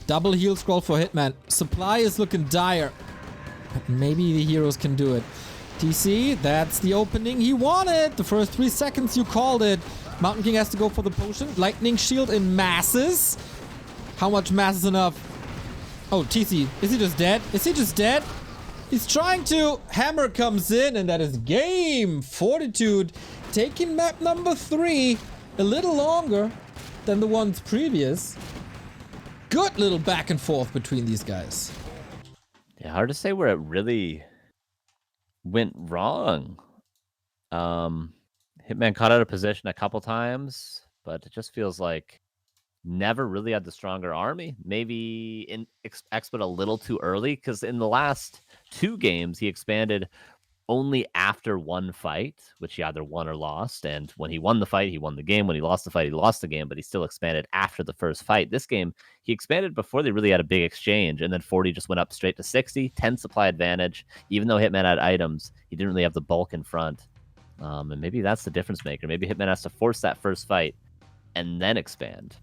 Speaker 1: Double heal scroll for Hitman. Supply is looking dire. But maybe the heroes can do it. TC, that's the opening he wanted. The first 3 seconds you called it. Mountain King has to go for the potion. Lightning shield in masses. How much mass is enough? Oh, TC, is he just dead? Is he just dead? He's trying to. Hammer comes in and that is game. Fortitude taking map number 3. A little longer than the ones previous. Good little back and forth between these guys.
Speaker 2: Yeah, hard to say where it really went wrong. Hitman caught out of position a couple times, but it just feels like never really had the stronger army. Maybe in expert a little too early, because in the last 2 games he expanded only after one fight, which he either won or lost. And when he won the fight, he won the game. When he lost the fight, he lost the game, but he still expanded after the first fight. This game, he expanded before they really had a big exchange, and then 40 just went up straight to 60, 10 supply advantage. Even though Hitman had items, he didn't really have the bulk in front. And maybe that's the difference maker. Maybe Hitman has to force that first fight and then expand.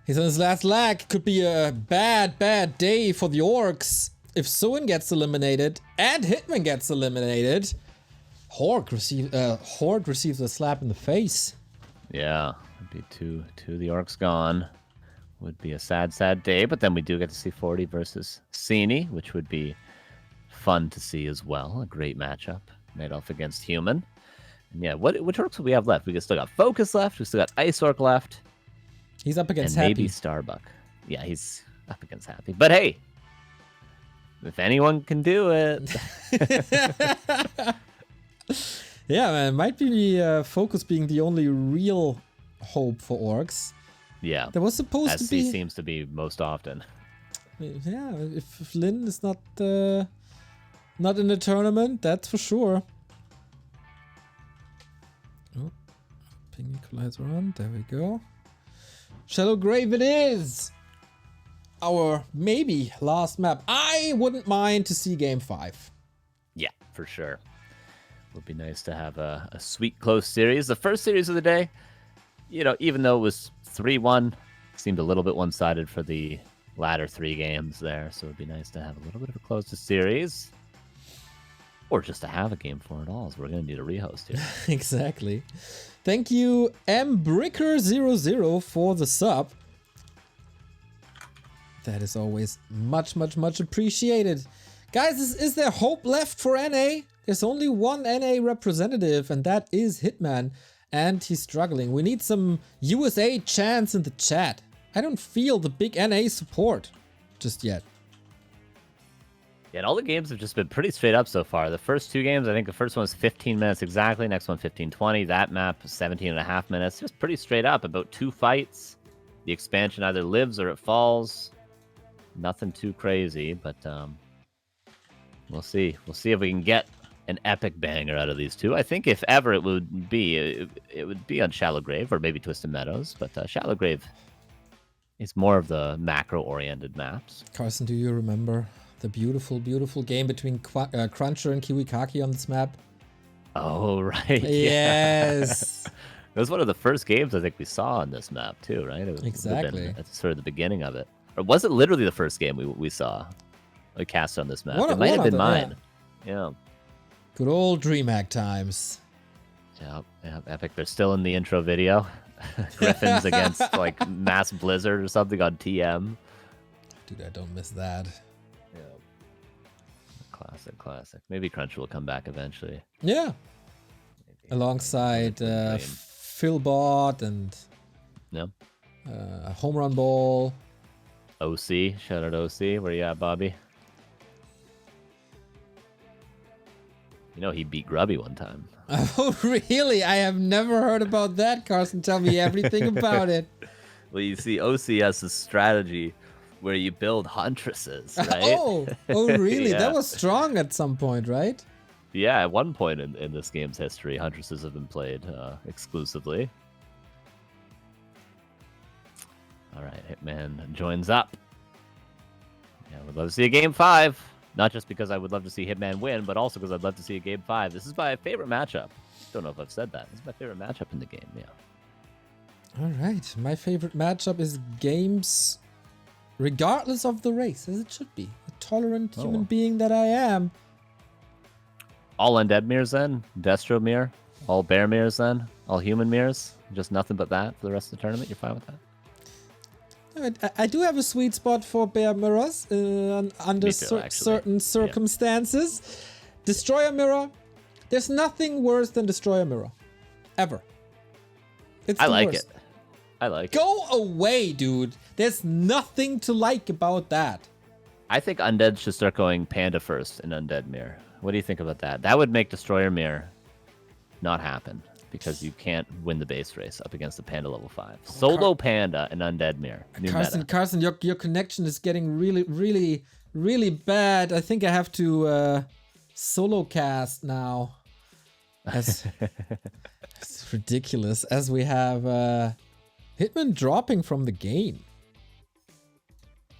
Speaker 1: He's on his last lag. Could be a bad day for the orcs. If Suin gets eliminated and Hitman gets eliminated, Horde receives a slap in the face.
Speaker 2: Yeah, it'd be two of the orcs gone. Would be a sad day, but then we do get to see 40 versus Cini, which would be fun to see as well. A great matchup. Night Elf against Human. And yeah, which orcs do we have left? We still got Focus left. We still got Ice Orc left.
Speaker 1: He's up against
Speaker 2: and
Speaker 1: Happy.
Speaker 2: Maybe Starbuck. Yeah, he's up against Happy. But hey, if anyone can do it.
Speaker 1: Yeah, man. Might be Focus being the only real hope for orcs.
Speaker 2: Yeah.
Speaker 1: There was supposed to be.
Speaker 2: SC seems to be most often.
Speaker 1: Yeah, if Lin is not in the tournament, that's for sure. Oh, ping equalizer on. There we go. Shallow Grave it is! Our maybe last map. I wouldn't mind to see game 5.
Speaker 2: Yeah, for sure. Would be nice to have a sweet close series. The first series of the day, you know, even though it was 3-1, seemed a little bit one-sided for the latter 3 games there. So it'd be nice to have a little bit of a closer series. Or just to have a game 4 at all, so we're going to need a rehost here.
Speaker 1: Exactly. Thank you, mbricker00 for the sub. That is always much appreciated. Guys, is there hope left for NA? There's only one NA representative, and that is Hitman. And he's struggling. We need some USA chants in the chat. I don't feel the big NA support just yet.
Speaker 2: Yeah, and all the games have just been pretty straight up so far. The first 2 games, I think the first one was 15 minutes exactly. Next one, 15-20. That map, 17.5 minutes. Just pretty straight up. About 2 fights. The expansion either lives or it falls. Nothing too crazy, but we'll see. We'll see if we can get an epic banger out of these 2. I think if ever it would be on Shallow Grave or maybe Twisted Meadows, but Shallow Grave is more of the macro-oriented maps.
Speaker 1: Carson, do you remember the beautiful game between Cruncher and Kiwikaki on this map?
Speaker 2: Oh, right.
Speaker 1: Yes.
Speaker 2: It was one of the first games I think we saw on this map too, right? It was
Speaker 1: exactly.
Speaker 2: That's sort of the beginning of it. Or was it literally the first game we saw? We cast on this map. It might have been mine. Yeah.
Speaker 1: Good old DreamHack times.
Speaker 2: Yeah, epic. They're still in the intro video. Griffins against like Mass Blizzard or something on TM.
Speaker 1: Dude, I don't miss that.
Speaker 2: Yeah. Classic. Maybe Crunch will come back eventually.
Speaker 1: Yeah. Maybe. Alongside Philbot and Home Run Ball.
Speaker 2: OC. Shout out OC. Where you at, Bobby? You know, he beat Grubby one time.
Speaker 1: Oh, really? I have never heard about that, Carson. Tell me everything about it.
Speaker 2: Well, you see, OC has this strategy where you build huntresses, right?
Speaker 1: Oh, really?
Speaker 2: Yeah.
Speaker 1: That was strong at some point, right?
Speaker 2: Yeah, at one point in this game's history, huntresses have been played exclusively. All right, Hitman joins up. Yeah, we'd love to see a game 5. Not just because I would love to see Hitman win, but also because I'd love to see a game 5. This is my favorite matchup. Don't know if I've said that. This is my favorite matchup in the game, yeah.
Speaker 1: All right, my favorite matchup is games, regardless of the race, as it should be. A tolerant human being that I am.
Speaker 2: All undead mirrors then? Destro mirror? All bear mirrors then? All human mirrors? Just nothing but that for the rest of the tournament? You're fine with that?
Speaker 1: I do have a sweet spot for bear mirrors under certain circumstances. Yeah. Destroyer mirror. There's nothing worse than destroyer mirror. Ever. It's the worst.
Speaker 2: I like it.
Speaker 1: Go away, dude. There's nothing to like about that.
Speaker 2: I think undead should start going panda first in undead mirror. What do you think about that? That would make destroyer mirror not happen because you can't win the base race up against the panda level 5. Solo panda and undead mirror.
Speaker 1: Carson, your connection is getting really bad. I think I have to solo cast now. It's ridiculous as we have Hitman dropping from the game.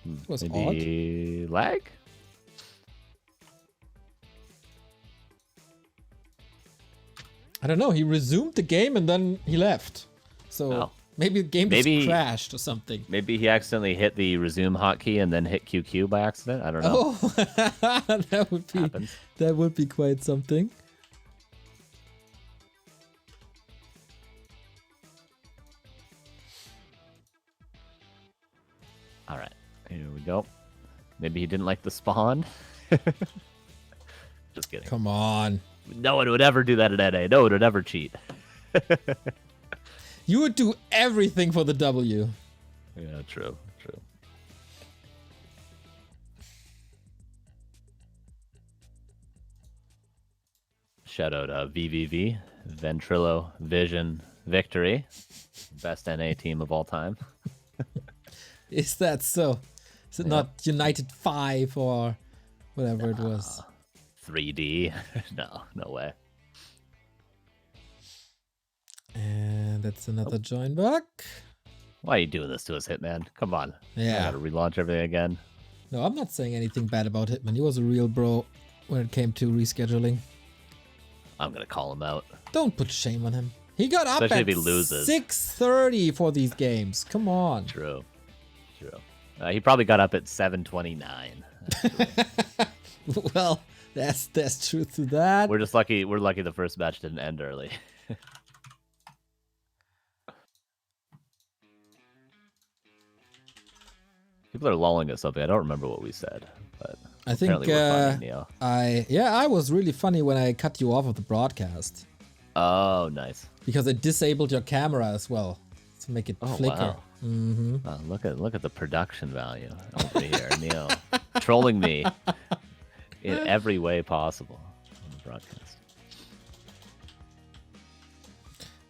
Speaker 1: It was
Speaker 2: maybe
Speaker 1: odd.
Speaker 2: Lag?
Speaker 1: I don't know. He resumed the game and then he left. So maybe the game just crashed or something.
Speaker 2: Maybe he accidentally hit the resume hotkey and then hit QQ by accident. I don't know.
Speaker 1: Oh, that would be quite something.
Speaker 2: All right, here we go. Maybe he didn't like the spawn. Just kidding.
Speaker 1: Come on.
Speaker 2: No one would ever do that at NA. No one would ever cheat.
Speaker 1: You would do everything for the W.
Speaker 2: Yeah, true. Shout out VVV, Ventrilo Vision Victory. Best NA team of all time.
Speaker 1: Is that so? Is it not United 5 or whatever it was?
Speaker 2: 3D? No way.
Speaker 1: And that's another join bug.
Speaker 2: Why are you doing this to us, Hitman? Come on.
Speaker 1: Yeah.
Speaker 2: I gotta relaunch everything again.
Speaker 1: No, I'm not saying anything bad about Hitman. He was a real bro when it came to rescheduling.
Speaker 2: I'm gonna call him out.
Speaker 1: Don't put shame on him. He got up
Speaker 2: Especially
Speaker 1: at
Speaker 2: if he loses.
Speaker 1: 6:30 for these games. Come on.
Speaker 2: True. He probably got up at 7:29.
Speaker 1: Well, there's truth to that.
Speaker 2: We're just lucky. We're lucky the first match didn't end early. People are lolling at something. I don't remember what we said, but
Speaker 1: I think
Speaker 2: we're funny, Neo.
Speaker 1: I was really funny when I cut you off of the broadcast.
Speaker 2: Oh, nice.
Speaker 1: Because it disabled your camera as well to make it flicker.
Speaker 2: Wow. Mm-hmm. Wow, look at the production value over here, Neo, trolling me in every way possible on the broadcast.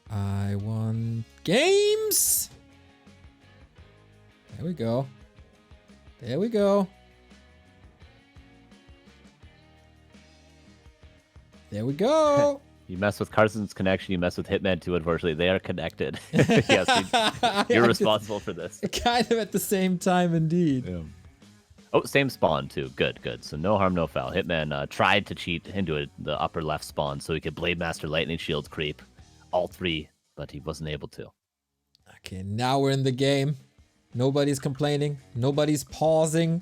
Speaker 1: I won games. There we go. There we go. There we go.
Speaker 2: You mess with Carson's connection, you mess with Hitman too, unfortunately. They are connected. Yes, you're responsible for this.
Speaker 1: Kind of at the same time, indeed.
Speaker 2: Yeah. Oh, same spawn too. Good. So no harm, no foul. Hitman tried to cheat into the upper left spawn so he could Blade Master Lightning Shield creep all 3, but he wasn't able to.
Speaker 1: Okay, now we're in the game. Nobody's complaining. Nobody's pausing.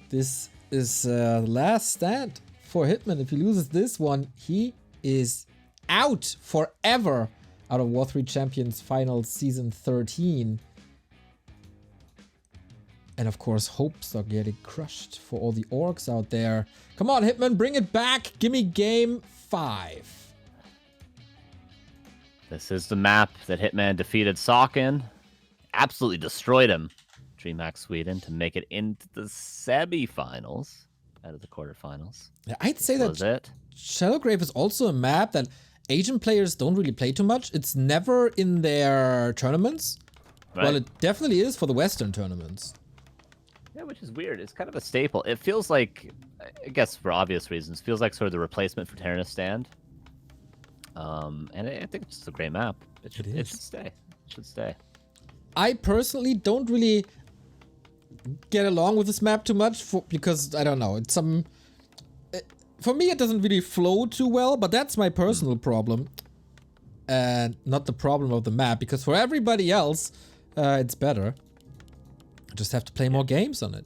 Speaker 1: This is the last stand for Hitman. If he loses this one, he is out forever out of W3Champions Finals Season 13. And of course, hopes are getting crushed for all the orcs out there. Come on, Hitman, bring it back. Give me game 5.
Speaker 2: This is the map that Hitman defeated Sock in. Absolutely destroyed him. DreamHack Sweden to make it into the semi-finals out of the quarterfinals.
Speaker 1: Yeah, I'd say that Shadowgrave is also a map that Asian players don't really play too much. It's never in their tournaments. Right. Well, it definitely is for the Western tournaments.
Speaker 2: Yeah, which is weird. It's kind of a staple. It feels like, I guess for obvious reasons, feels like sort of the replacement for Terranus Stand. And I think it's just a great map. It should stay. It should stay.
Speaker 1: I personally don't really get along with this map too much because I don't know. It's for me, it doesn't really flow too well, but that's my personal problem. and not the problem of the map, because for everybody else, it's better. I just have to play more games on it.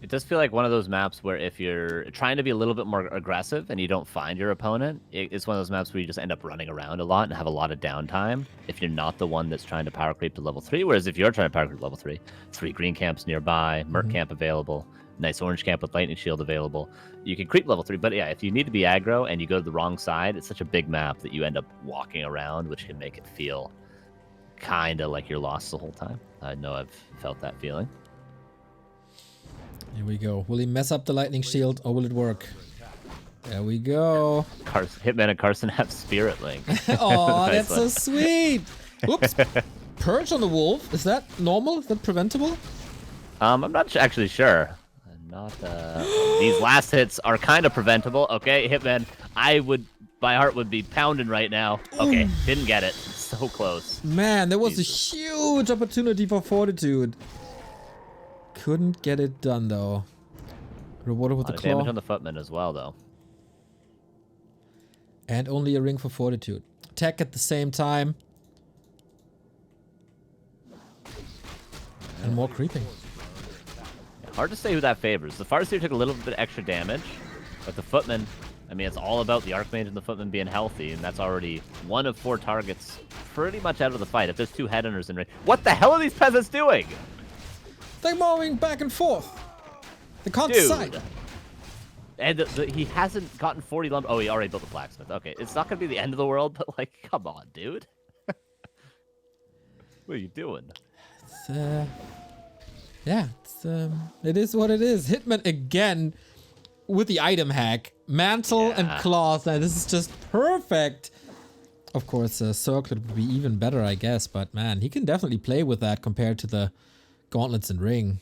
Speaker 2: It does feel like one of those maps where if you're trying to be a little bit more aggressive and you don't find your opponent, it's one of those maps where you just end up running around a lot and have a lot of downtime if you're not the one that's trying to power creep to level 3. Whereas if you're trying to power creep to level 3, 3 green camps nearby, Merc camp available, nice orange camp with lightning shield available, you can creep level 3. But yeah, if you need to be aggro and you go to the wrong side, it's such a big map that you end up walking around, which can make it feel kind of like you're lost the whole time. I know I've felt that feeling.
Speaker 1: Here we go. Will he mess up the lightning shield or will it work? There we go.
Speaker 2: Hitman and Carson have Spirit Link.
Speaker 1: Oh,
Speaker 2: Nice
Speaker 1: that's
Speaker 2: one.
Speaker 1: so sweet. Oops. Purge on the wolf. Is that normal? Is that preventable?
Speaker 2: I'm not actually sure. These last hits are kind of preventable. Okay, Hitman, my heart would be pounding right now. Okay, didn't get it. So close.
Speaker 1: Man, there was a huge opportunity for Fortitude. Couldn't get it done though. Rewarded with the claw.
Speaker 2: Damage on the footman as well, though.
Speaker 1: And only a ring for Fortitude. Tech at the same time. And more creeping.
Speaker 2: Hard to say who that favors. The Farseer took a little bit extra damage, but the footman, I mean, it's all about the Archmage and the footman being healthy, and that's already 1 of 4 targets pretty much out of the fight. If there's 2 headhunters in range. What the hell are these peasants doing?
Speaker 1: They're moving back and forth. They can't decide.
Speaker 2: And he hasn't gotten 40 lumber. Oh, he already built the blacksmith. Okay, it's not going to be the end of the world, but like, come on, dude. What are you doing?
Speaker 1: It is what it is. Hitman again with the item hack. Mantle and cloth. And this is just perfect. Of course, circlet would be even better, I guess. But man, he can definitely play with that compared to the gauntlets and ring.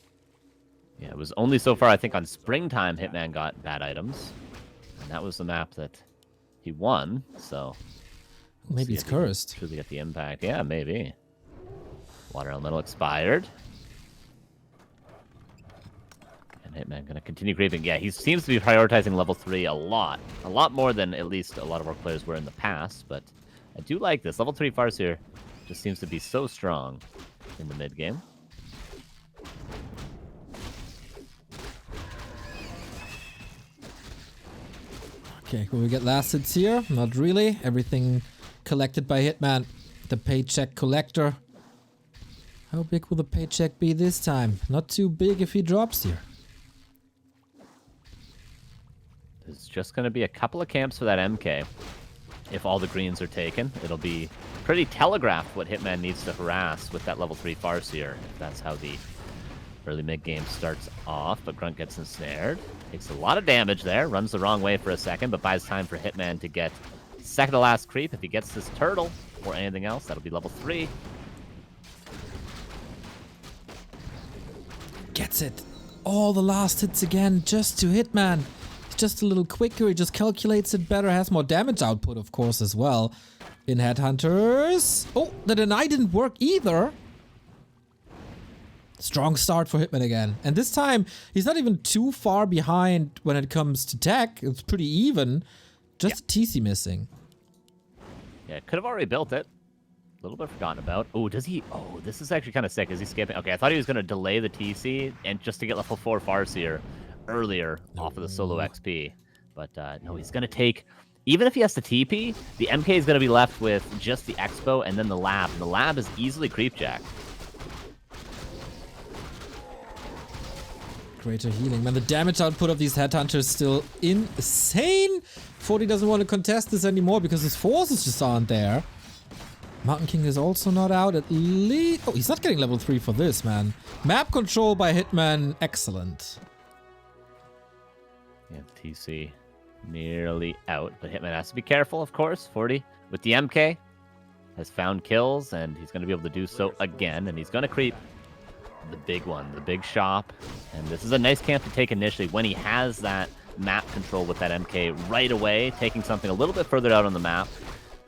Speaker 2: Yeah, it was only so far, I think, on Springtime Hitman got bad items. And that was the map that he won, so...
Speaker 1: Maybe it's cursed.
Speaker 2: Truly get the impact. Yeah, maybe. Water Elemental expired. And Hitman gonna continue creeping. Yeah, he seems to be prioritizing level 3 a lot. A lot more than at least a lot of our players were in the past, but I do like this. Level 3 Farseer just seems to be so strong in the mid-game.
Speaker 1: Okay, will we get last hits here? Not really. Everything collected by Hitman. The paycheck collector. How big will the paycheck be this time? Not too big if he drops here.
Speaker 2: There's just going to be a couple of camps for that MK. If all the greens are taken, it'll be pretty telegraphed what Hitman needs to harass with that level 3 Farseer. If that's how the early mid-game starts off, but Grunt gets ensnared. Takes a lot of damage there, runs the wrong way for a second, but buys time for Hitman to get second to last creep. If he gets this turtle or anything else, that'll be level 3.
Speaker 1: Gets it. All the last hits again, just to Hitman. He's just a little quicker, he just calculates it better, has more damage output, of course, as well. In Headhunters. Oh, the deny didn't work either. Strong start for Hitman again. And this time, he's not even too far behind when it comes to tech. It's pretty even. Just a TC missing.
Speaker 2: Yeah, could have already built it. A little bit forgotten about. Oh, does he? Oh, this is actually kind of sick. Is he skipping? Okay, I thought he was going to delay the TC and just to get level 4 Farseer earlier off of the solo XP. But no, he's going to take... Even if he has to TP, the MK is going to be left with just the Expo and then the Lab. And the Lab is easily creepjack.
Speaker 1: Greater healing. Man, the damage output of these Headhunters is still insane. 40 doesn't want to contest this anymore because his forces just aren't there. Mountain King is also not out at least. Oh, he's not getting level 3 for this, man. Map control by Hitman, excellent.
Speaker 2: Yeah, TC nearly out, but Hitman has to be careful, of course. 40 with the MK has found kills, and he's going to be able to do so again, and he's going to creep the big one, the big shop. And this is a nice camp to take initially when he has that map control with that MK right away, taking something a little bit further out on the map.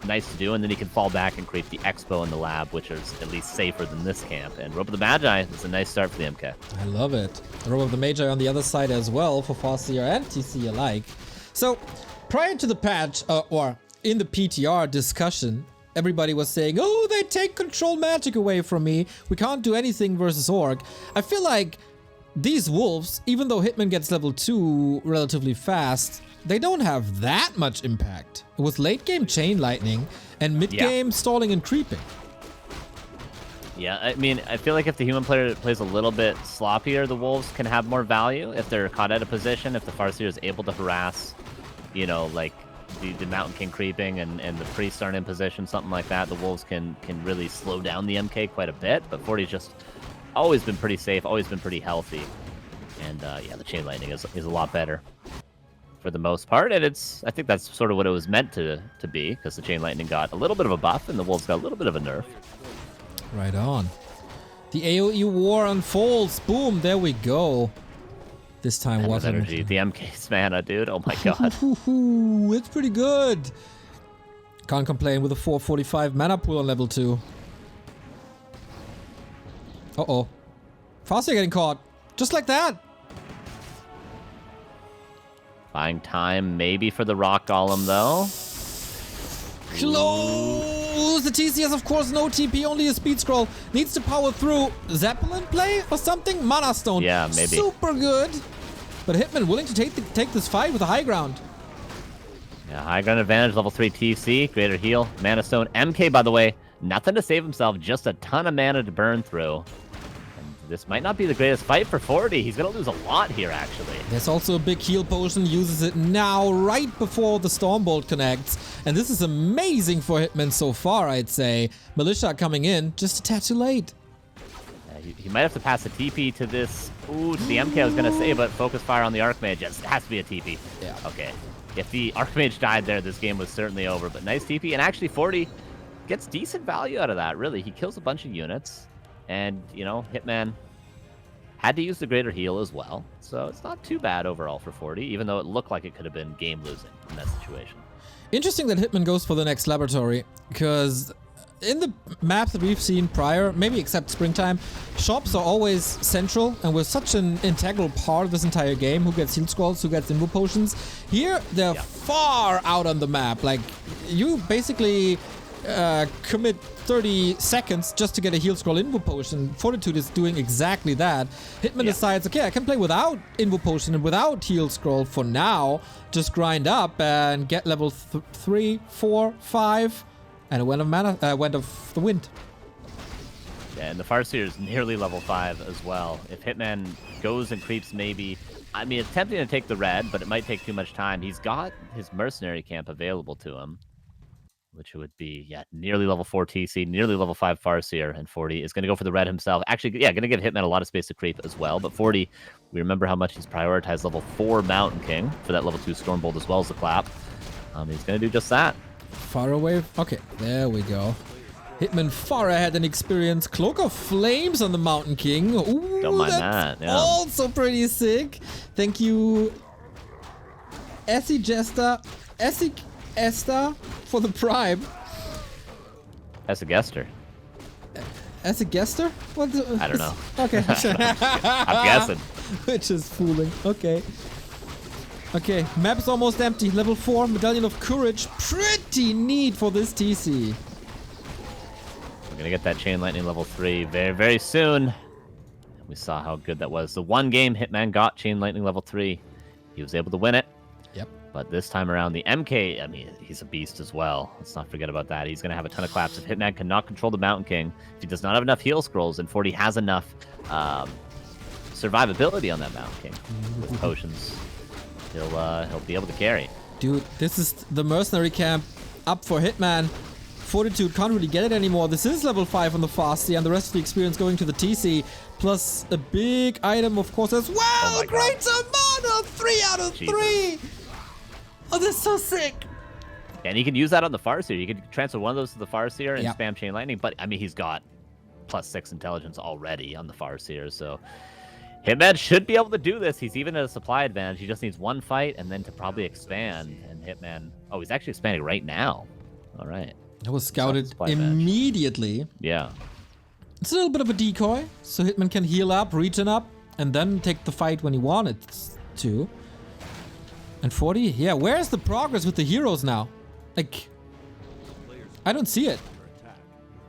Speaker 2: Nice to do, and then he can fall back and create the Expo and the Lab, which is at least safer than this camp. And Rope of the Magi is a nice start for the MK.
Speaker 1: I love it. Rope of the Magi on the other side as well for Farseer and TC alike. So, prior to the patch, or in the PTR discussion, everybody was saying, oh, they take control magic away from me. We can't do anything versus Orc. I feel like these wolves, even though Hitman gets level 2 relatively fast, they don't have that much impact. It was late game chain lightning and mid game stalling and creeping.
Speaker 2: Yeah, I mean, I feel like if the human player plays a little bit sloppier, the wolves can have more value if they're caught out of position, if the Farseer is able to harass, you know, like the Mountain King creeping and the priests aren't in position, something like that, the wolves can really slow down the MK quite a bit, but 40's just always been pretty safe, always been pretty healthy. And yeah, the chain lightning is a lot better for the most part, and I think that's sort of what it was meant to be, because the chain lightning got a little bit of a buff and the wolves got a little bit of a nerf.
Speaker 1: Right on. The AoE war unfolds. Boom, there we go. This time wasn't
Speaker 2: energy. The MK's mana, dude. Oh my god.
Speaker 1: It's pretty good. Can't complain with a 445 mana pool on level 2. Uh-oh. Farseer getting caught. Just like that.
Speaker 2: Buying time maybe for the rock golem though.
Speaker 1: Close! The TC has of course no TP, only a speed scroll. Needs to power through Zeppelin play or something? Mana Stone.
Speaker 2: Yeah, maybe.
Speaker 1: Super good. But Hitman willing to take this fight with a high ground.
Speaker 2: Yeah, high ground advantage, level 3 TC, greater heal, Mana Stone. MK, by the way, nothing to save himself, just a ton of mana to burn through. This might not be the greatest fight for 40. He's going to lose a lot here, actually.
Speaker 1: There's also a big heal potion. Uses it now, right before the Stormbolt connects. And this is amazing for Hitman so far, I'd say. Militia coming in just a tad too late.
Speaker 2: Yeah, he might have to pass a TP to this. Ooh, to the MK I was going to say, but focus fire on the Archmage. It has to be a TP.
Speaker 1: Yeah.
Speaker 2: Okay. If the Archmage died there, this game was certainly over. But nice TP. And actually, 40 gets decent value out of that, really. He kills a bunch of units. And, you know, Hitman had to use the greater heal as well. So it's not too bad overall for 40, even though it looked like it could have been game-losing in that situation.
Speaker 1: Interesting that Hitman goes for the next laboratory, because in the maps that we've seen prior, maybe except Springtime, shops are always central and were such an integral part of this entire game. Who gets heal scrolls, who gets invo potions. Here, they're far out on the map. Like, you basically commit 30 seconds just to get a heal scroll invo potion. Fortitude is doing exactly that. Hitman decides, okay, I can play without invo potion and without heal scroll for now. Just grind up and get level 3, 4, 5, and a wind of mana, wind of the wind.
Speaker 2: Yeah, and the Farseer is nearly level 5 as well. If Hitman goes and creeps, maybe. I mean, it's tempting to take the red, but it might take too much time. He's got his mercenary camp available to him, which would be, nearly level 4 TC, nearly level 5 Farseer, and 40 is going to go for the red himself. Actually, going to give Hitman a lot of space to creep as well, but 40, we remember how much he's prioritized level 4 Mountain King for that level 2 Stormbolt as well as the clap. He's going to do just that.
Speaker 1: Far away. Okay, there we go. Hitman far ahead in experience. Cloak of Flames on the Mountain King. Ooh,
Speaker 2: don't mind
Speaker 1: that's
Speaker 2: that. Yeah.
Speaker 1: Also pretty sick. Thank you, Essie Jester. Essie Esther for the Prime.
Speaker 2: As a guester.
Speaker 1: As a guester? What?
Speaker 2: I don't know.
Speaker 1: Okay.
Speaker 2: I'm guessing.
Speaker 1: Which is fooling. Okay. Okay, map is almost empty. Level 4, Medallion of Courage. Pretty neat for this TC.
Speaker 2: We're going to get that Chain Lightning level 3 very, very soon. We saw how good that was. The one game Hitman got Chain Lightning level 3. He was able to win it.
Speaker 1: Yep.
Speaker 2: But this time around, the MK, I mean, he's a beast as well. Let's not forget about that. He's going to have a ton of claps. If Hitman cannot control the Mountain King, if he does not have enough heal scrolls, and 40 has enough survivability on that Mountain King with potions, he'll be able to carry.
Speaker 1: Dude, this is the mercenary camp up for Hitman. Fortitude can't really get it anymore. This is level 5 on the Fasty, and the rest of the experience going to the TC. Plus a big item, of course, as well.
Speaker 2: Oh
Speaker 1: Great Mana! 3 out of 3! Oh, that's so sick.
Speaker 2: And he can use that on the Farseer. You could transfer one of those to the Farseer and spam Chain Lightning. But, I mean, he's got +6 intelligence already on the Farseer. So, Hitman should be able to do this. He's even at a supply advantage. He just needs one fight and then to probably expand. And Hitman... Oh, he's actually expanding right now. All right.
Speaker 1: That was scouted immediately.
Speaker 2: Yeah.
Speaker 1: It's a little bit of a decoy. So Hitman can heal up, regen up, and then take the fight when he wanted to. And 40, yeah, where's the progress with the heroes now? Like, I don't see it.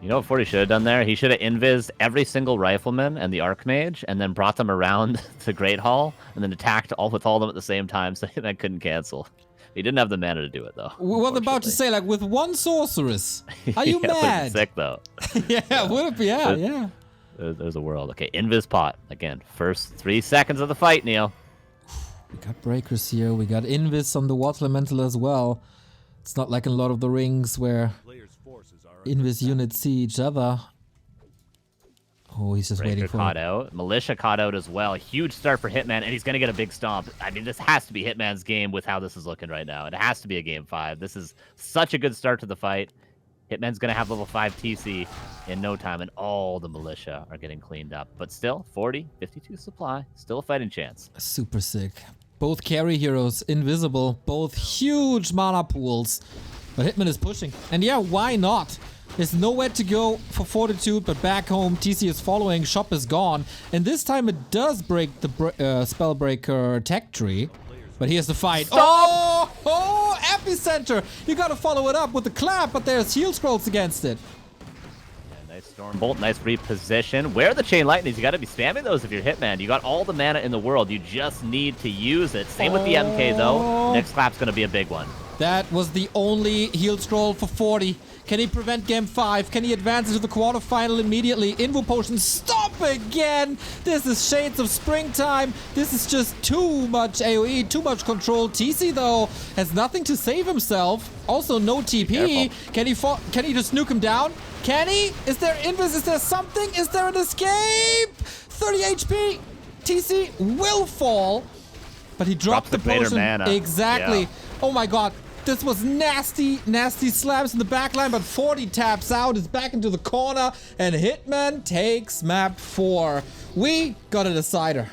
Speaker 2: You know what 40 should have done there? He should have invised every single rifleman and the archmage, and then brought them around to Great Hall, and then attacked with all of them at the same time, so that couldn't cancel. He didn't have the mana to do it, though.
Speaker 1: We were about to say, like, with one sorceress. Are you mad?
Speaker 2: Sick, though.
Speaker 1: Yeah, would it be? Yeah.
Speaker 2: There's a world. Okay, invis pot. Again, first 3 seconds of the fight, Neo.
Speaker 1: We got breakers here. We got invis on the water elemental as well. It's not like in Lord of the Rings where invis units see each other. Oh, he's just waiting for
Speaker 2: caught out. Militia caught out as well. Huge start for Hitman, and he's going to get a big stomp. I mean, this has to be Hitman's game with how this is looking right now. It has to be a game 5. This is such a good start to the fight. Hitman's going to have level 5 TC in no time, and all the militia are getting cleaned up. But still, 40, 52 supply. Still a fighting chance.
Speaker 1: Super sick. Both carry heroes, invisible, both huge mana pools. But Hitman is pushing. And yeah, why not? There's nowhere to go for Fortitude, but back home, TC is following, shop is gone. And this time it does break the Spellbreaker tech tree. But here's the fight.
Speaker 2: Stop!
Speaker 1: Oh, Epicenter! You gotta follow it up with the clap, but there's heal scrolls against it.
Speaker 2: Yeah, nice Stormbolt, nice reposition. Where are the Chain Lightnings? You gotta be spamming those if you're Hitman. You got all the mana in the world. You just need to use it. Same with the MK, though. Next clap's gonna be a big one.
Speaker 1: That was the only heal scroll for 40. Can he prevent game 5? Can he advance into the quarterfinal immediately? Invo potion, stop again! This is shades of springtime. This is just too much AoE, too much control. TC, though, has nothing to save himself. Also, no TP. Can he just nuke him down? Can he? Is there invis? Is there something? Is there an escape? 30 HP. TC will fall. But he dropped the potion.
Speaker 2: Mana.
Speaker 1: Exactly.
Speaker 2: Yeah.
Speaker 1: Oh my god. This was nasty slams in the backline, but 40 taps out, is back into the corner, and Hitman takes map 4. We got a decider.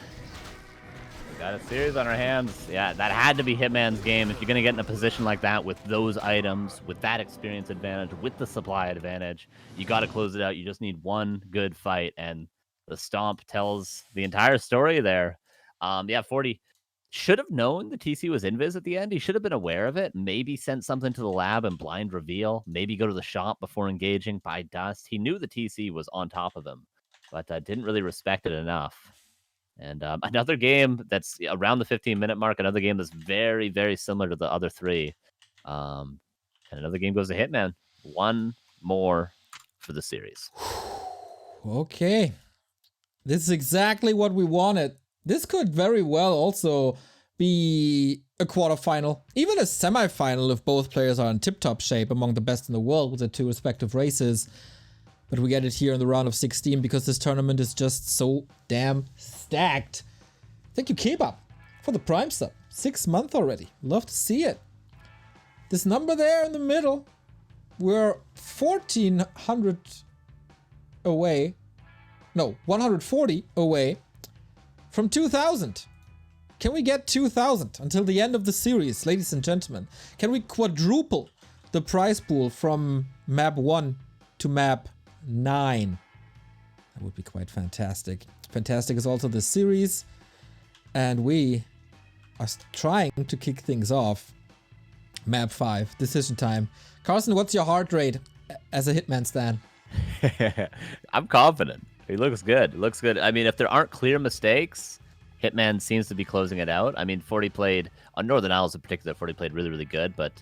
Speaker 2: We got a series on our hands. Yeah, that had to be Hitman's game. If you're going to get in a position like that with those items, with that experience advantage, with the supply advantage, you got to close it out. You just need one good fight, and the stomp tells the entire story there. Yeah, 40... should have known the TC was invis at the end. He should have been aware of it. Maybe sent something to the lab and blind reveal. Maybe go to the shop before engaging by dust. He knew the TC was on top of him, but didn't really respect it enough. And another game that's around the 15-minute mark. Another game that's very, very similar to the other 3. And another game goes to Hitman. One more for the series.
Speaker 1: Okay. This is exactly what we wanted. This could very well also be a quarterfinal, even a semifinal if both players are in tip-top shape among the best in the world with their 2 respective races. But we get it here in the round of 16 because this tournament is just so damn stacked. Thank you, Kebab, for the Prime sub. 6 months already. Love to see it. This number there in the middle, we're 1,400 away. No, 140 away from 2,000. Can we get 2,000 until the end of the series, ladies and gentlemen? Can we quadruple the prize pool from map 1 to map 9? That would be quite fantastic. Fantastic is also the series. And we are trying to kick things off. Map 5, decision time. Carson, what's your heart rate as a Hitman stan?
Speaker 2: I'm confident. He looks good. Looks good. I mean, if there aren't clear mistakes, Hitman seems to be closing it out. I mean, 40 played, on Northern Isles in particular, 40 played really, really good. But,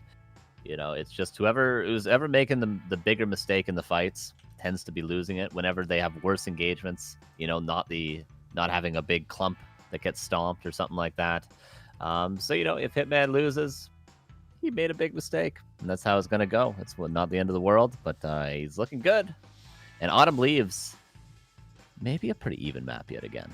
Speaker 2: you know, it's just who's ever making the bigger mistake in the fights tends to be losing it whenever they have worse engagements. You know, not having a big clump that gets stomped or something like that. So, you know, if Hitman loses, he made a big mistake. And that's how it's going to go. It's not the end of the world, but he's looking good. And Autumn Leaves... maybe a pretty even map yet again.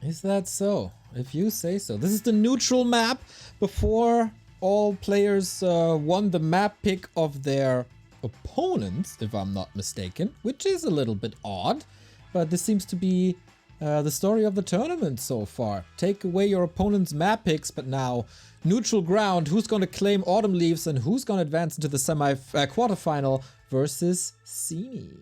Speaker 1: Is that so? If you say so. This is the neutral map before all players won the map pick of their opponents, if I'm not mistaken, which is a little bit odd, but this seems to be the story of the tournament so far. Take away your opponent's map picks, but now neutral ground. Who's going to claim Autumn Leaves and who's going to advance into the quarterfinal versus Sini?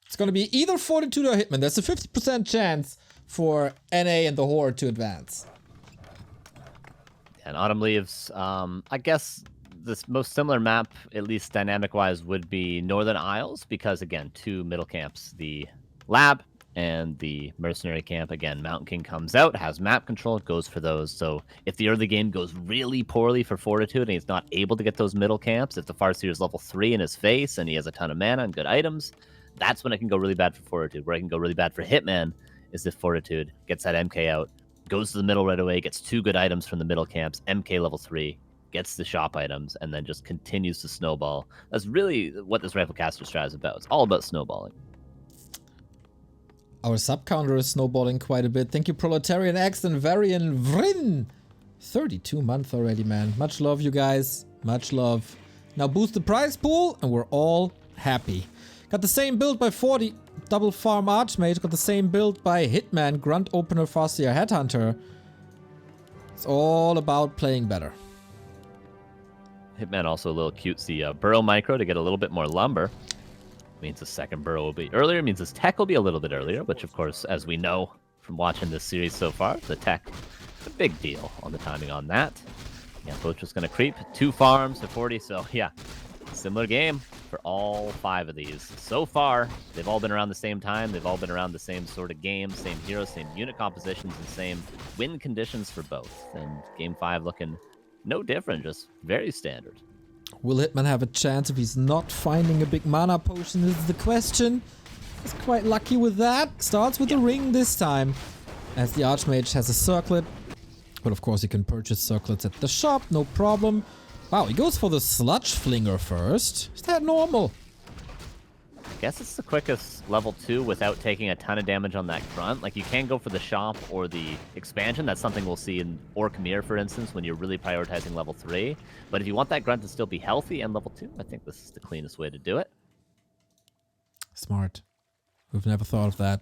Speaker 1: It's going to be either Fortitude or Hitman. There's a 50% chance for NA and the Horde to advance.
Speaker 2: And Autumn Leaves, I guess this most similar map, at least dynamic-wise, would be Northern Isles, because, again, 2 middle camps, the lab and the mercenary camp. Again, Mountain King comes out, has map control, goes for those. So if the early game goes really poorly for Fortitude and he's not able to get those middle camps, if the Farseer is level 3 in his face and he has a ton of mana and good items, that's when it can go really bad for Fortitude. Where it can go really bad for Hitman is if Fortitude gets that MK out, goes to the middle right away, gets 2 good items from the middle camps, MK level 3, gets the shop items, and then just continues to snowball. That's really what this Riflecaster strat is about. It's all about snowballing.
Speaker 1: Our sub counter is snowballing quite a bit. Thank you, Proletarian X and Varian Vrin. 32 months already, man. Much love, you guys. Much love. Now boost the prize pool, and we're all happy. Got the same build by 40. Double Farm Archmage. Got the same build by Hitman, Grunt Opener, Farseer, Headhunter. It's all about playing better.
Speaker 2: Hitman also a little cutesy burrow micro to get a little bit more lumber. Means the second burrow will be earlier, means his tech will be a little bit earlier, which of course, as we know from watching this series so far, the tech is a big deal on the timing on that. Yeah, both just going to creep. 2 farms to 40, so yeah, similar game for all 5 of these. So far, they've all been around the same time, they've all been around the same sort of game, same heroes, same unit compositions, and same win conditions for both. And game 5 looking no different, just very standard.
Speaker 1: Will Hitman have a chance if he's not finding a big mana potion? This is the question. He's quite lucky with that. Starts with a ring this time, as the Archmage has a circlet. But of course, you can purchase circlets at the shop, no problem. Wow, he goes for the Sludge Flinger first. Is that normal?
Speaker 2: I guess it's the quickest level 2 without taking a ton of damage on that grunt. Like, you can go for the shop or the expansion. That's something we'll see in ORC, for instance, when you're really prioritizing level 3. But if you want that grunt to still be healthy and level 2, I think this is the cleanest way to do it.
Speaker 1: Smart. We've never thought of that.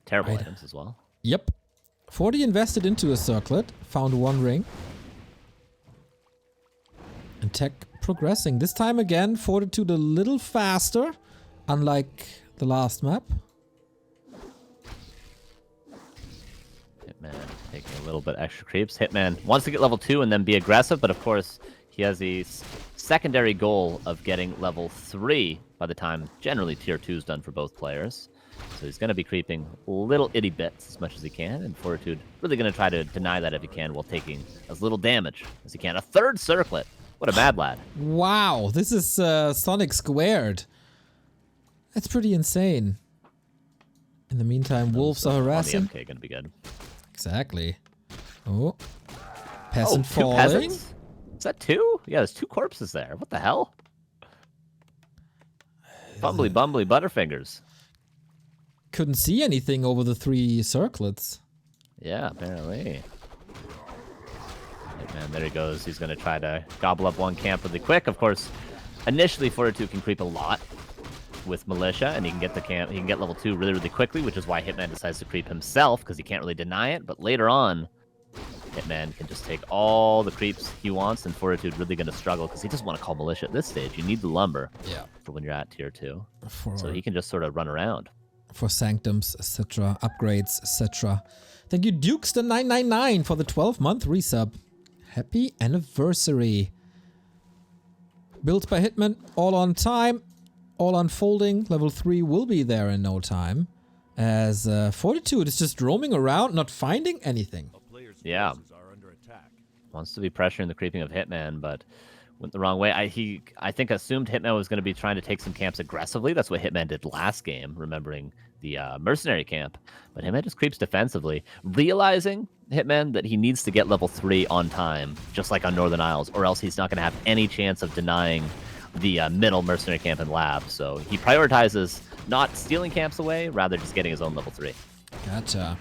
Speaker 2: Terrible items as well.
Speaker 1: Yep. 40 invested into a circlet, found 1 ring. And tech progressing. This time again, Fortitude a little faster, unlike the last map.
Speaker 2: Hitman taking a little bit extra creeps. Hitman wants to get level 2 and then be aggressive, but of course he has a secondary goal of getting level 3 by the time generally tier 2 is done for both players. So he's going to be creeping little itty bits as much as he can, and Fortitude really going to try to deny that if he can while taking as little damage as he can. A 3rd circlet. What a bad lad.
Speaker 1: Wow, this is Sonic squared. That's pretty insane. In the meantime, wolves are harassing.
Speaker 2: The MK gonna be good.
Speaker 1: Exactly. Oh. Peasant
Speaker 2: 2
Speaker 1: falling.
Speaker 2: peasants? Is that 2? Yeah, there's 2 corpses there. What the hell? Bumbly Butterfingers.
Speaker 1: Couldn't see anything over the 3 circlets.
Speaker 2: Yeah, apparently. And there he goes. He's going to try to gobble up 1 camp really quick. Of course, initially Fortitude can creep a lot with Militia, and he can get the camp. He can get level 2 really, really quickly, which is why Hitman decides to creep himself, because he can't really deny it. But later on, Hitman can just take all the creeps he wants, and Fortitude really going to struggle because he doesn't want to call Militia at this stage. You need the lumber for when you're at tier 2. So he can just sort of run around.
Speaker 1: For sanctums, etc., upgrades, etc. Thank you, Dukes999 for the 12-month resub. Happy anniversary. Built by Hitman, all on time, all unfolding. Level 3 will be there in no time. As Fortitude is just roaming around, not finding anything.
Speaker 2: Yeah. Wants to be pressuring the creeping of Hitman, but went the wrong way. I think assumed Hitman was going to be trying to take some camps aggressively. That's what Hitman did last game, remembering the mercenary camp. But Hitman just creeps defensively, realizing Hitman that he needs to get level 3 on time, just like on Northern Isles, or else he's not going to have any chance of denying the middle mercenary camp and lab. So he prioritizes not stealing camps away, rather just getting his own level 3.
Speaker 1: Gotcha.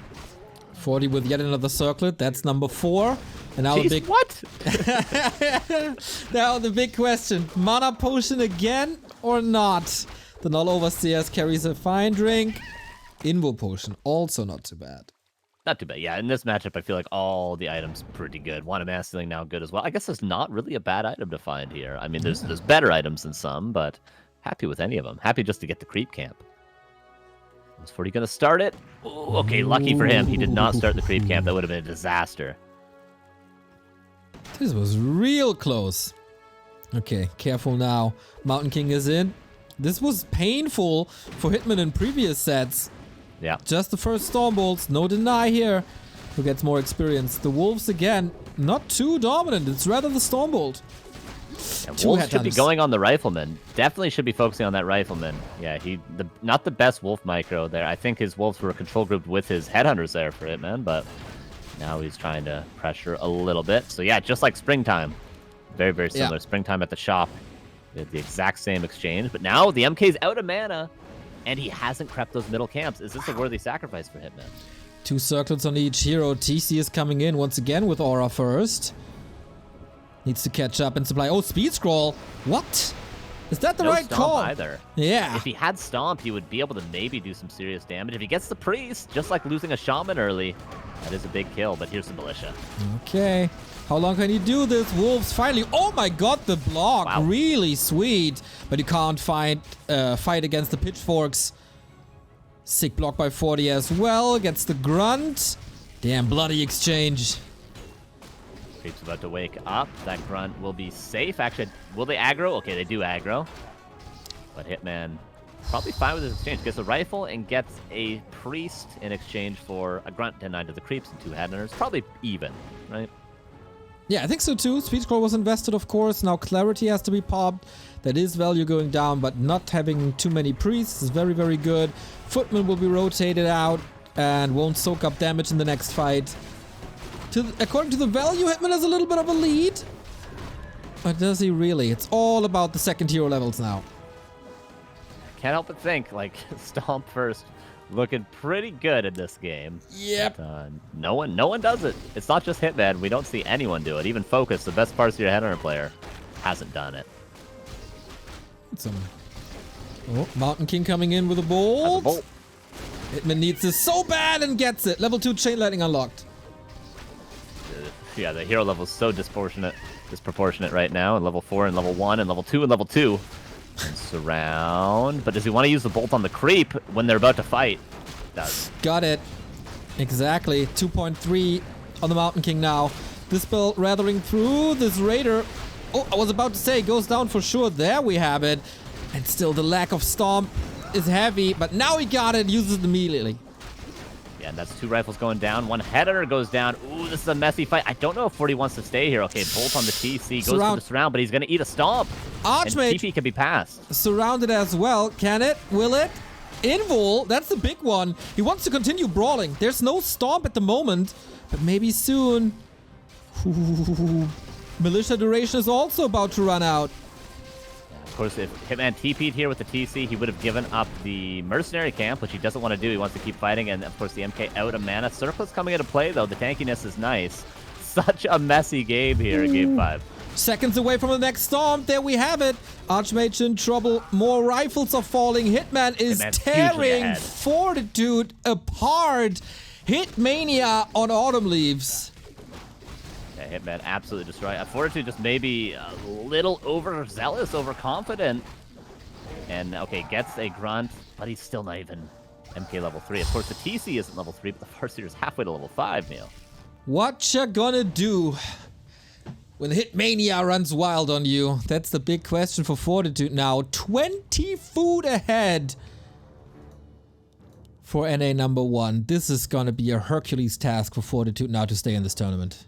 Speaker 1: 40 with yet another circlet. That's number 4. And now
Speaker 2: Jeez,
Speaker 1: the big
Speaker 2: what?
Speaker 1: Now the big question: mana potion again or not? The Null Overseers carries a fine drink. Invo potion also not too bad.
Speaker 2: Not too bad. Yeah, in this matchup, I feel like all the items pretty good. One Mass Stealing now good as well. I guess there's not really a bad item to find here. I mean, there's better items than some, but happy with any of them. Happy just to get the creep camp. Was 40 going to start it? Ooh, okay, lucky for him. He did not start the creep camp. That would have been a disaster.
Speaker 1: This was real close. Okay, careful now. Mountain King is in. This was painful for Hitman in previous sets.
Speaker 2: Yeah.
Speaker 1: Just the first Stormbolts, no deny here. Who gets more experience? The Wolves again, not too dominant. It's rather the Stormbolt.
Speaker 2: Yeah, Wolves should be going on the Rifleman. Definitely should be focusing on that Rifleman. Yeah, not the best Wolf micro there. I think his Wolves were control grouped with his Headhunters there for Hitman, but now he's trying to pressure a little bit. So yeah, just like Springtime. Very, very similar. Yeah. Springtime at the shop. We had the exact same exchange, but now the MK's out of mana, and he hasn't crept those middle camps. Is this a worthy sacrifice for Hitman?
Speaker 1: 2 circlets on each hero. TC is coming in once again with Aura first. Needs to catch up and supply. Oh, Speed Scroll. What? Is that the right call?
Speaker 2: Either.
Speaker 1: Yeah.
Speaker 2: If he had Stomp, he would be able to maybe do some serious damage. If he gets the Priest, just like losing a Shaman early, that is a big kill, but here's the Militia.
Speaker 1: Okay. How long can you do this? Wolves finally. Oh my god, the block. Wow. Really sweet. But you can't fight against the Pitchforks. Sick block by 40 as well. Gets the Grunt. Damn, bloody exchange.
Speaker 2: Creep's about to wake up. That Grunt will be safe. Actually, will they aggro? Okay, they do aggro. But Hitman probably fine with this exchange. Gets a Rifle and gets a Priest in exchange for a Grunt 10-9 to the Creeps and 2 Headhunters. Probably even, right?
Speaker 1: Yeah, I think so too. Speed Scroll was invested, of course. Now Clarity has to be popped. That is value going down, but not having too many Priests is very, very good. Footman will be rotated out and won't soak up damage in the next fight. According to the value, Hitman has a little bit of a lead. But does he really? It's all about the second hero levels now.
Speaker 2: Can't help but think, like, Stomp first. Looking pretty good in this game.
Speaker 1: Yep.
Speaker 2: But, no one does it. It's not just Hitman. We don't see anyone do it. Even Focus, the best parts of your Headhunter player, hasn't done it.
Speaker 1: Oh, Mountain King coming in with a bolt. Hitman needs this so bad and gets it. Level 2 Chain Lightning unlocked.
Speaker 2: Yeah, the hero level is so disproportionate right now. And level 4 and level 1 and level 2 and level 2. And surround. But does he want to use the bolt on the Creep when they're about to fight? Does.
Speaker 1: Got it. Exactly. 2.3 on the Mountain King now. This spell rattling through this Raider. Oh, I was about to say, goes down for sure. There we have it. And still the lack of Stomp is heavy. But now he got it. Uses it immediately.
Speaker 2: Yeah, and that's 2 Rifles going down. 1 Headhunter goes down. Ooh, this is a messy fight. I don't know if 40 wants to stay here. Okay, Bolt on the TC. Goes for the surround, but he's going to eat a Stomp.
Speaker 1: Archmage.
Speaker 2: And TP can be passed.
Speaker 1: Surrounded as well. Can it? Will it? Invul. That's the big one. He wants to continue brawling. There's no Stomp at the moment. But maybe soon. Ooh. Militia duration is also about to run out.
Speaker 2: Of course, if Hitman TP'd here with the TC, he would have given up the Mercenary camp, which he doesn't want to do. He wants to keep fighting, and of course the MK out of mana. Surplus coming into play, though. The tankiness is nice. Such a messy game here in Game 5.
Speaker 1: Seconds away from the next Storm. There we have it. Archmage in trouble. More rifles are falling. Hitman is tearing Fortitude apart. Hitmania on Autumn Leaves.
Speaker 2: Yeah, Hitman absolutely destroyed. Fortitude just maybe a little overzealous, overconfident. And, okay, gets a Grunt, but he's still not even MK level 3. Of course, the TC isn't level 3, but the Farseer is halfway to level 5, Neil.
Speaker 1: What you gonna do when Hitmania runs wild on you? That's the big question for Fortitude now. 20 food ahead for NA number 1. This is gonna be a Hercules task for Fortitude now to stay in this tournament.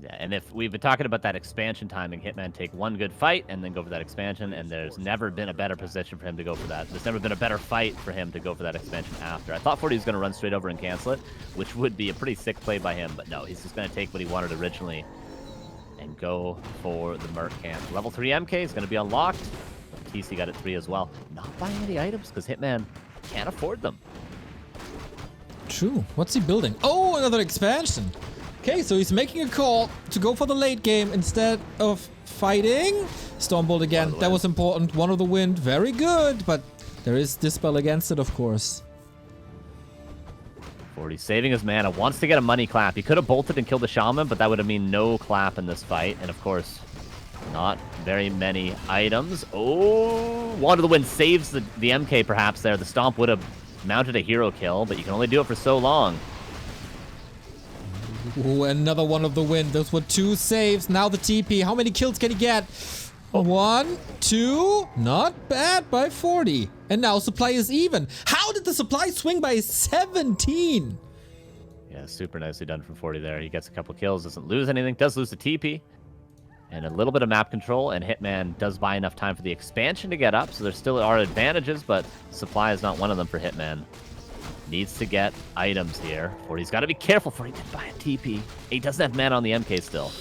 Speaker 2: Yeah, and if we've been talking about that expansion timing, Hitman take one good fight and then go for that expansion, and there's never been a better position for him to go for that. There's never been a better fight for him to go for that expansion after. I thought 40 was going to run straight over and cancel it, which would be a pretty sick play by him, but no, he's just going to take what he wanted originally and go for the Merc camp. Level 3 MK is going to be unlocked. TC got it 3 as well. Not buying any items because Hitman can't afford them.
Speaker 1: True. What's he building? Oh, another expansion. Okay, so he's making a call to go for the late game instead of fighting. Stormbolt again. That was important. One of the wind. Very good, but there is Dispel against it, of course.
Speaker 2: 40 saving his mana. Wants to get a money clap. He could have bolted and killed the Shaman, but that would have mean no clap in this fight. And, of course, not very many items. Oh, Wand of the Wind saves the MK, perhaps, there. The Stomp would have mounted a hero kill, but you can only do it for so long.
Speaker 1: Ooh, another one of the win. Those were 2 saves. Now the TP. How many kills can he get? 1, 2. Not bad by 40. And now supply is even. How did the supply swing by 17?
Speaker 2: Yeah, super nicely done from 40 there. He gets a couple kills, doesn't lose anything, does lose the TP. And a little bit of map control, and Hitman does buy enough time for the expansion to get up, so there still are advantages, but supply is not one of them for Hitman. Needs to get items here. 40's got to be careful, 40 did buy a TP. He doesn't have mana on the MK still.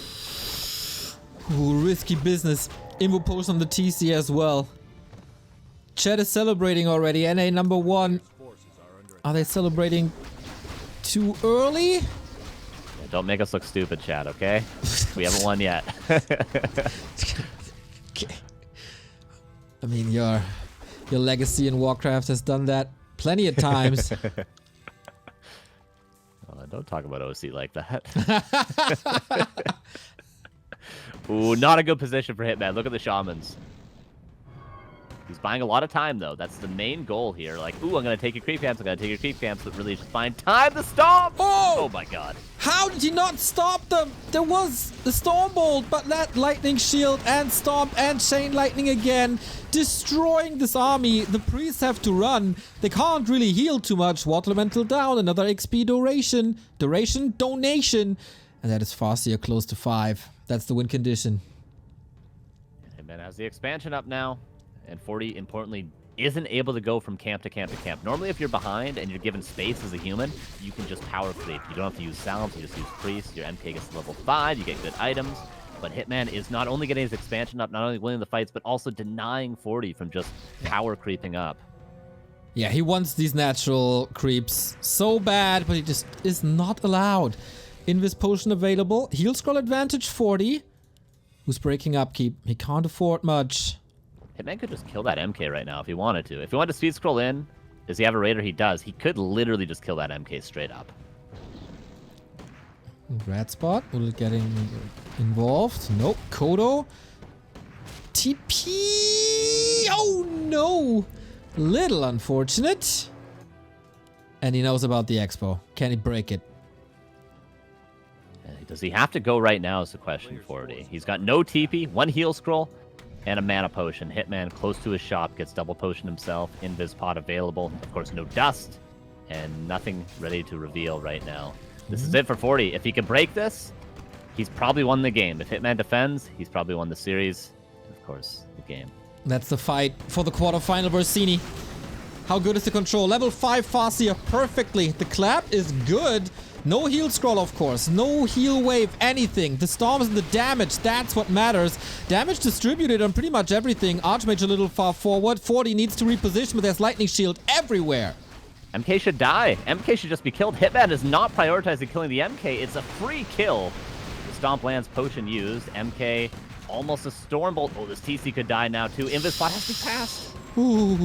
Speaker 1: Ooh, risky business. Invo potion on the TC as well. Chat is celebrating already. NA number 1. Are they celebrating too early?
Speaker 2: Yeah, don't make us look stupid, chat, okay? We haven't won yet.
Speaker 1: Okay. I mean, your legacy in Warcraft has done that plenty of times.
Speaker 2: Don't talk about OC like that. Ooh, not a good position for Hitman. Look at the Shamans. He's buying a lot of time, though. That's the main goal here. Like, ooh, I'm going to take your creep camps. I'm going to take your creep camps, but really just find time to stop. Oh my god.
Speaker 1: How did he not stop them? There was the Storm Bolt, but that Lightning Shield and Stomp and Chain Lightning again, destroying this army. The priests have to run. They can't really heal too much. Water Elemental down. Another XP donation. And that is Farseer close to 5. That's the win condition.
Speaker 2: Hitman has the expansion up now. And 40, importantly, isn't able to go from camp to camp to camp. Normally, if you're behind and you're given space as a human, you can just power creep. You don't have to use sounds, you just use priests. Your MK gets to level 5, you get good items. But Hitman is not only getting his expansion up, not only winning the fights, but also denying 40 from just power creeping up.
Speaker 1: Yeah, he wants these natural creeps so bad, but he just is not allowed. Invis potion available. Heal scroll advantage 40. Who's breaking upkeep? He can't afford much.
Speaker 2: Hitman could just kill that MK right now if he wanted to. If he wanted to speed scroll in, does he have a raider? He does. He could literally just kill that MK straight up.
Speaker 1: Red spot. Will it getting involved? Nope. Kodo. TP. Oh no. Little unfortunate. And he knows about the expo. Can he break it?
Speaker 2: Does he have to go right now is the question, 40. He's got no TP, 1 heal scroll, and a mana potion. Hitman close to his shop gets double potion himself. Invis pod available. Of course, no dust, and nothing ready to reveal right now. This is it for 40. If he can break this, he's probably won the game. If Hitman defends, he's probably won the series. And of course, the game.
Speaker 1: That's the fight for the quarterfinal Versini. How good is the control? Level 5 Farseer perfectly. The clap is good. No heal scroll, of course. No heal wave, anything. The storms and the damage, that's what matters. Damage distributed on pretty much everything. Archmage a little far forward. 40 needs to reposition, but there's Lightning Shield everywhere.
Speaker 2: MK should die. MK should just be killed. Hitman is not prioritizing killing the MK. It's a free kill. The Stomp lands potion used. MK almost a Stormbolt. Oh, this TC could die now too. Invis spot has to be passed.
Speaker 1: Ooh,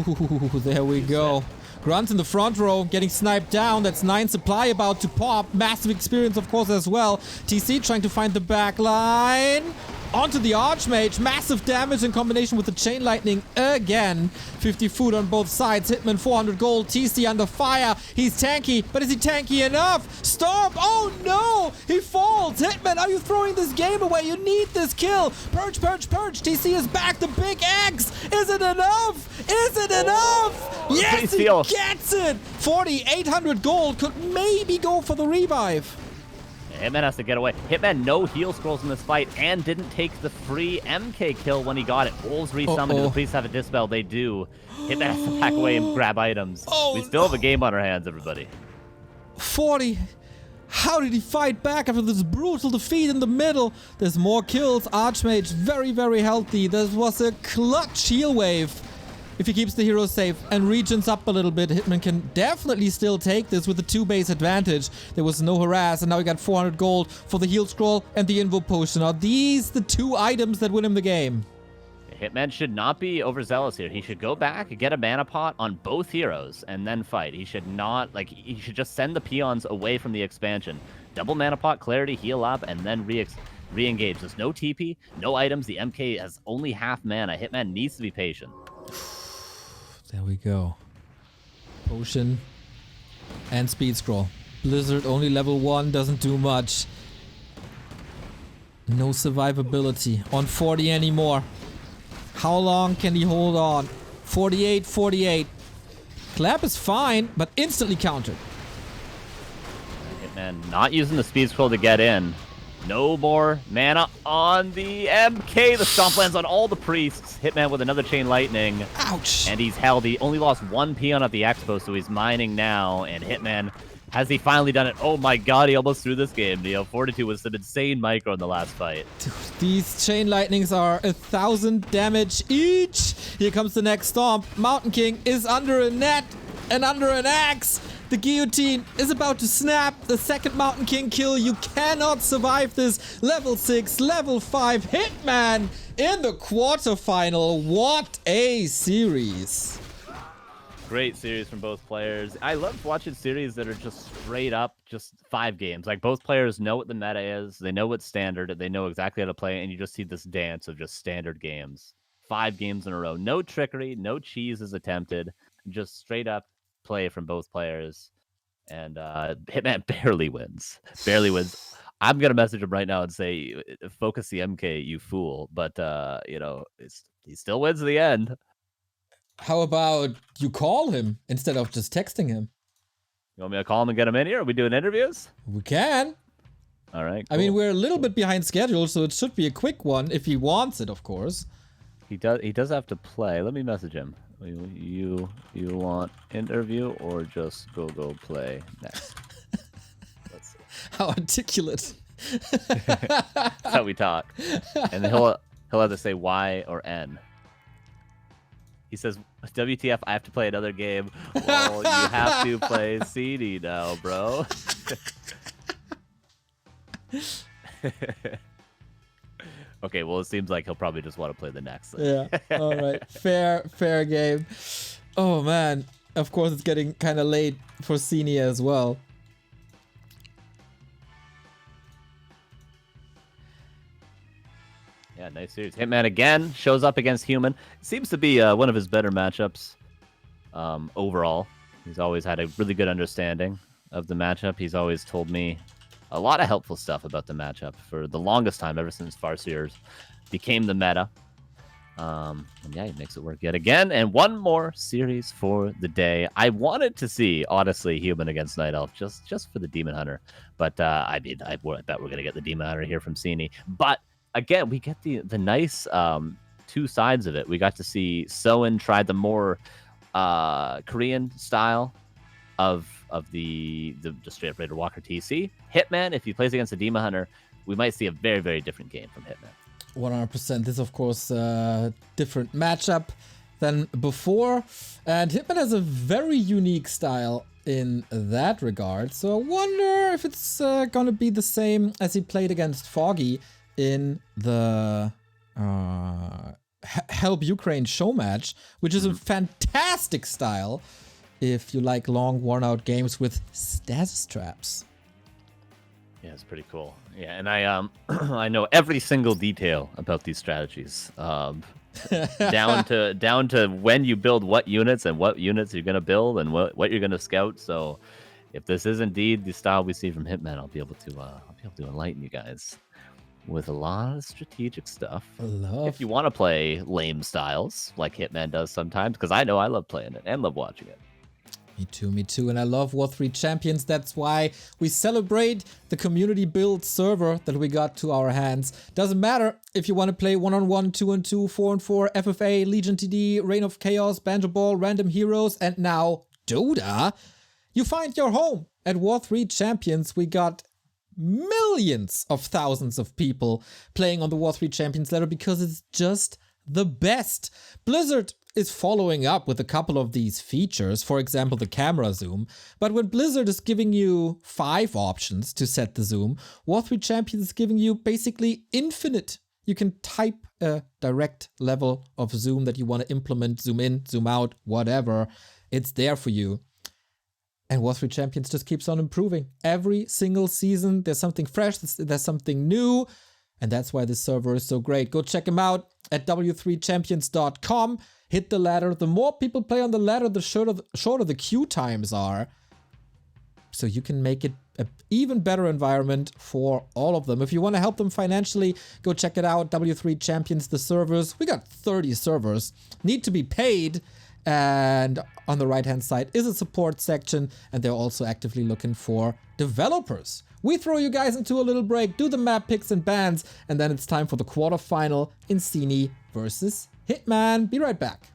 Speaker 1: there we go. Grunt in the front row, getting sniped down. That's 9 supply about to pop. Massive experience, of course, as well. TC trying to find the back line. Onto the Archmage. Massive damage in combination with the Chain Lightning again. 50 food on both sides. Hitman 400 gold. TC under fire. He's tanky, but is he tanky enough? Stop! Oh no! He falls! Hitman, are you throwing this game away? You need this kill! Purge, purge, purge! TC is back. The big X! Is it enough? Is it enough? Yes, he gets it! 40, 800 gold. Could maybe go for the revive.
Speaker 2: Hitman has to get away. Hitman no heal scrolls in this fight and didn't take the free MK kill when he got it. Wolves resummoned. Do the priests have a dispel? They do. Hitman has to back away and grab items. We still have a game on our hands, everybody.
Speaker 1: 40. How did he fight back after this brutal defeat in the middle? There's more kills. Archmage very, very healthy. There was a clutch heal wave. If he keeps the hero safe and regions up a little bit, Hitman can definitely still take this with the 2 base advantage. There was no harass, and now he got 400 gold for the heal scroll and the invo potion. Are these the 2 items that win him the game?
Speaker 2: Hitman should not be overzealous here. He should go back, get a mana pot on both heroes, and then fight. He should not, he should just send the peons away from the expansion. Double mana pot, clarity, heal up, and then re-engage. There's no TP, no items. The MK has only half mana. Hitman needs to be patient.
Speaker 1: There we go. Potion and speed scroll. Blizzard only level 1 doesn't do much. No survivability on 40 anymore. How long can he hold on? 48. Clap is fine, but instantly countered.
Speaker 2: Hitman not using the speed scroll to get in. No more mana on the MK. The stomp lands on all the priests. Hitman with another chain lightning.
Speaker 1: Ouch.
Speaker 2: And he's held. He only lost 1 peon at the expo, so he's mining now. And Hitman, has he finally done it? Oh my god, he almost threw this game, Neo. Fortitude was some insane micro in the last fight.
Speaker 1: Dude, these chain lightnings are 1,000 damage each. Here comes the next stomp. Mountain King is under a net and under an axe. The guillotine is about to snap. The second Mountain King kill. You cannot survive this. Level 6, level 5 Hitman in the quarterfinal. What a series.
Speaker 2: Great series from both players. I love watching series that are just straight up, just 5 games. Like, both players know what the meta is. They know what's standard. They know exactly how to play. And you just see this dance of just standard games. 5 games in a row. No trickery. No cheese is attempted. Just straight up play from both players. And Hitman barely wins. Barely wins. I'm going to message him right now and say, focus the MK, you fool. But, you know, he still wins in the end.
Speaker 1: How about you call him instead of just texting him?
Speaker 2: You want me to call him and get him in here? Are we doing interviews?
Speaker 1: We can.
Speaker 2: All right. Cool.
Speaker 1: I mean, we're a little bit behind schedule, so it should be a quick one if he wants it, of course.
Speaker 2: He does have to play. Let me message him. You want interview or just go play next? Let's see.
Speaker 1: How articulate.
Speaker 2: That's how we talk. And then he'll have to say Y or N. He says, WTF, I have to play another game. Well, you have to play CD now, bro. Okay, well, it seems like he'll probably just want to play the next thing.
Speaker 1: Yeah, all right. Fair game. Oh, man. Of course, it's getting kind of late for Senior as well.
Speaker 2: Yeah, nice series. Hitman again shows up against Human. Seems to be one of his better matchups overall. He's always had a really good understanding of the matchup. He's always told me a lot of helpful stuff about the matchup for the longest time, ever since Farseers became the meta. And yeah, he makes it work yet again. And one more series for the day. I wanted to see, honestly, Human against Night Elf, just for the Demon Hunter. But I bet we're going to get the Demon Hunter here from Sini. But again, we get the nice two sides of it. We got to see Soen try the more Korean style of the straight up Raider Walker TC. Hitman, if he plays against a Demon Hunter, we might see a very, very different game from Hitman.
Speaker 1: 100%. This, of course, different matchup than before. And Hitman has a very unique style in that regard. So I wonder if it's going to be the same as he played against Foggy in the Help Ukraine show match, which is a fantastic style if you like long, worn-out games with stasis traps.
Speaker 2: Yeah, it's pretty cool. Yeah, and I I know every single detail about these strategies, down to when you build what units and what units you're gonna build and what you're gonna scout. So, if this is indeed the style we see from Hitman, I'll be able to enlighten you guys with a lot of strategic stuff. If you want to play lame styles like Hitman does sometimes, because I know I love playing it and love watching it.
Speaker 1: Me too, and I love War3Champions. That's why we celebrate the community build server that we got to our hands. Doesn't matter if you want to play 1-on-1, 2-on-2, 4-on-4, FFA, Legion TD, Reign of Chaos, Banjo Ball, Random Heroes, and now Dota. You find your home at War3Champions. We got millions of thousands of people playing on the War3Champions ladder because it's just the best. Blizzard is following up with a couple of these features, for example, the camera zoom. But when Blizzard is giving you 5 options to set the zoom, War3Champions is giving you basically infinite. You can type a direct level of zoom that you want to implement, zoom in, zoom out, whatever. It's there for you. And War3Champions just keeps on improving. Every single season, there's something fresh, there's something new. And that's why this server is so great. Go check them out at W3Champions.com. Hit the ladder. The more people play on the ladder, the shorter the queue times are. so you can make it an even better environment for all of them. If you want to help them financially, go check it out. W3Champions, the servers. We got 30 servers. Need to be paid. And on the right-hand side is a support section, and they're also actively looking for developers. We throw you guys into a little break, do the map picks and bans, and then it's time for the quarterfinal Incini versus Hitman. Be right back.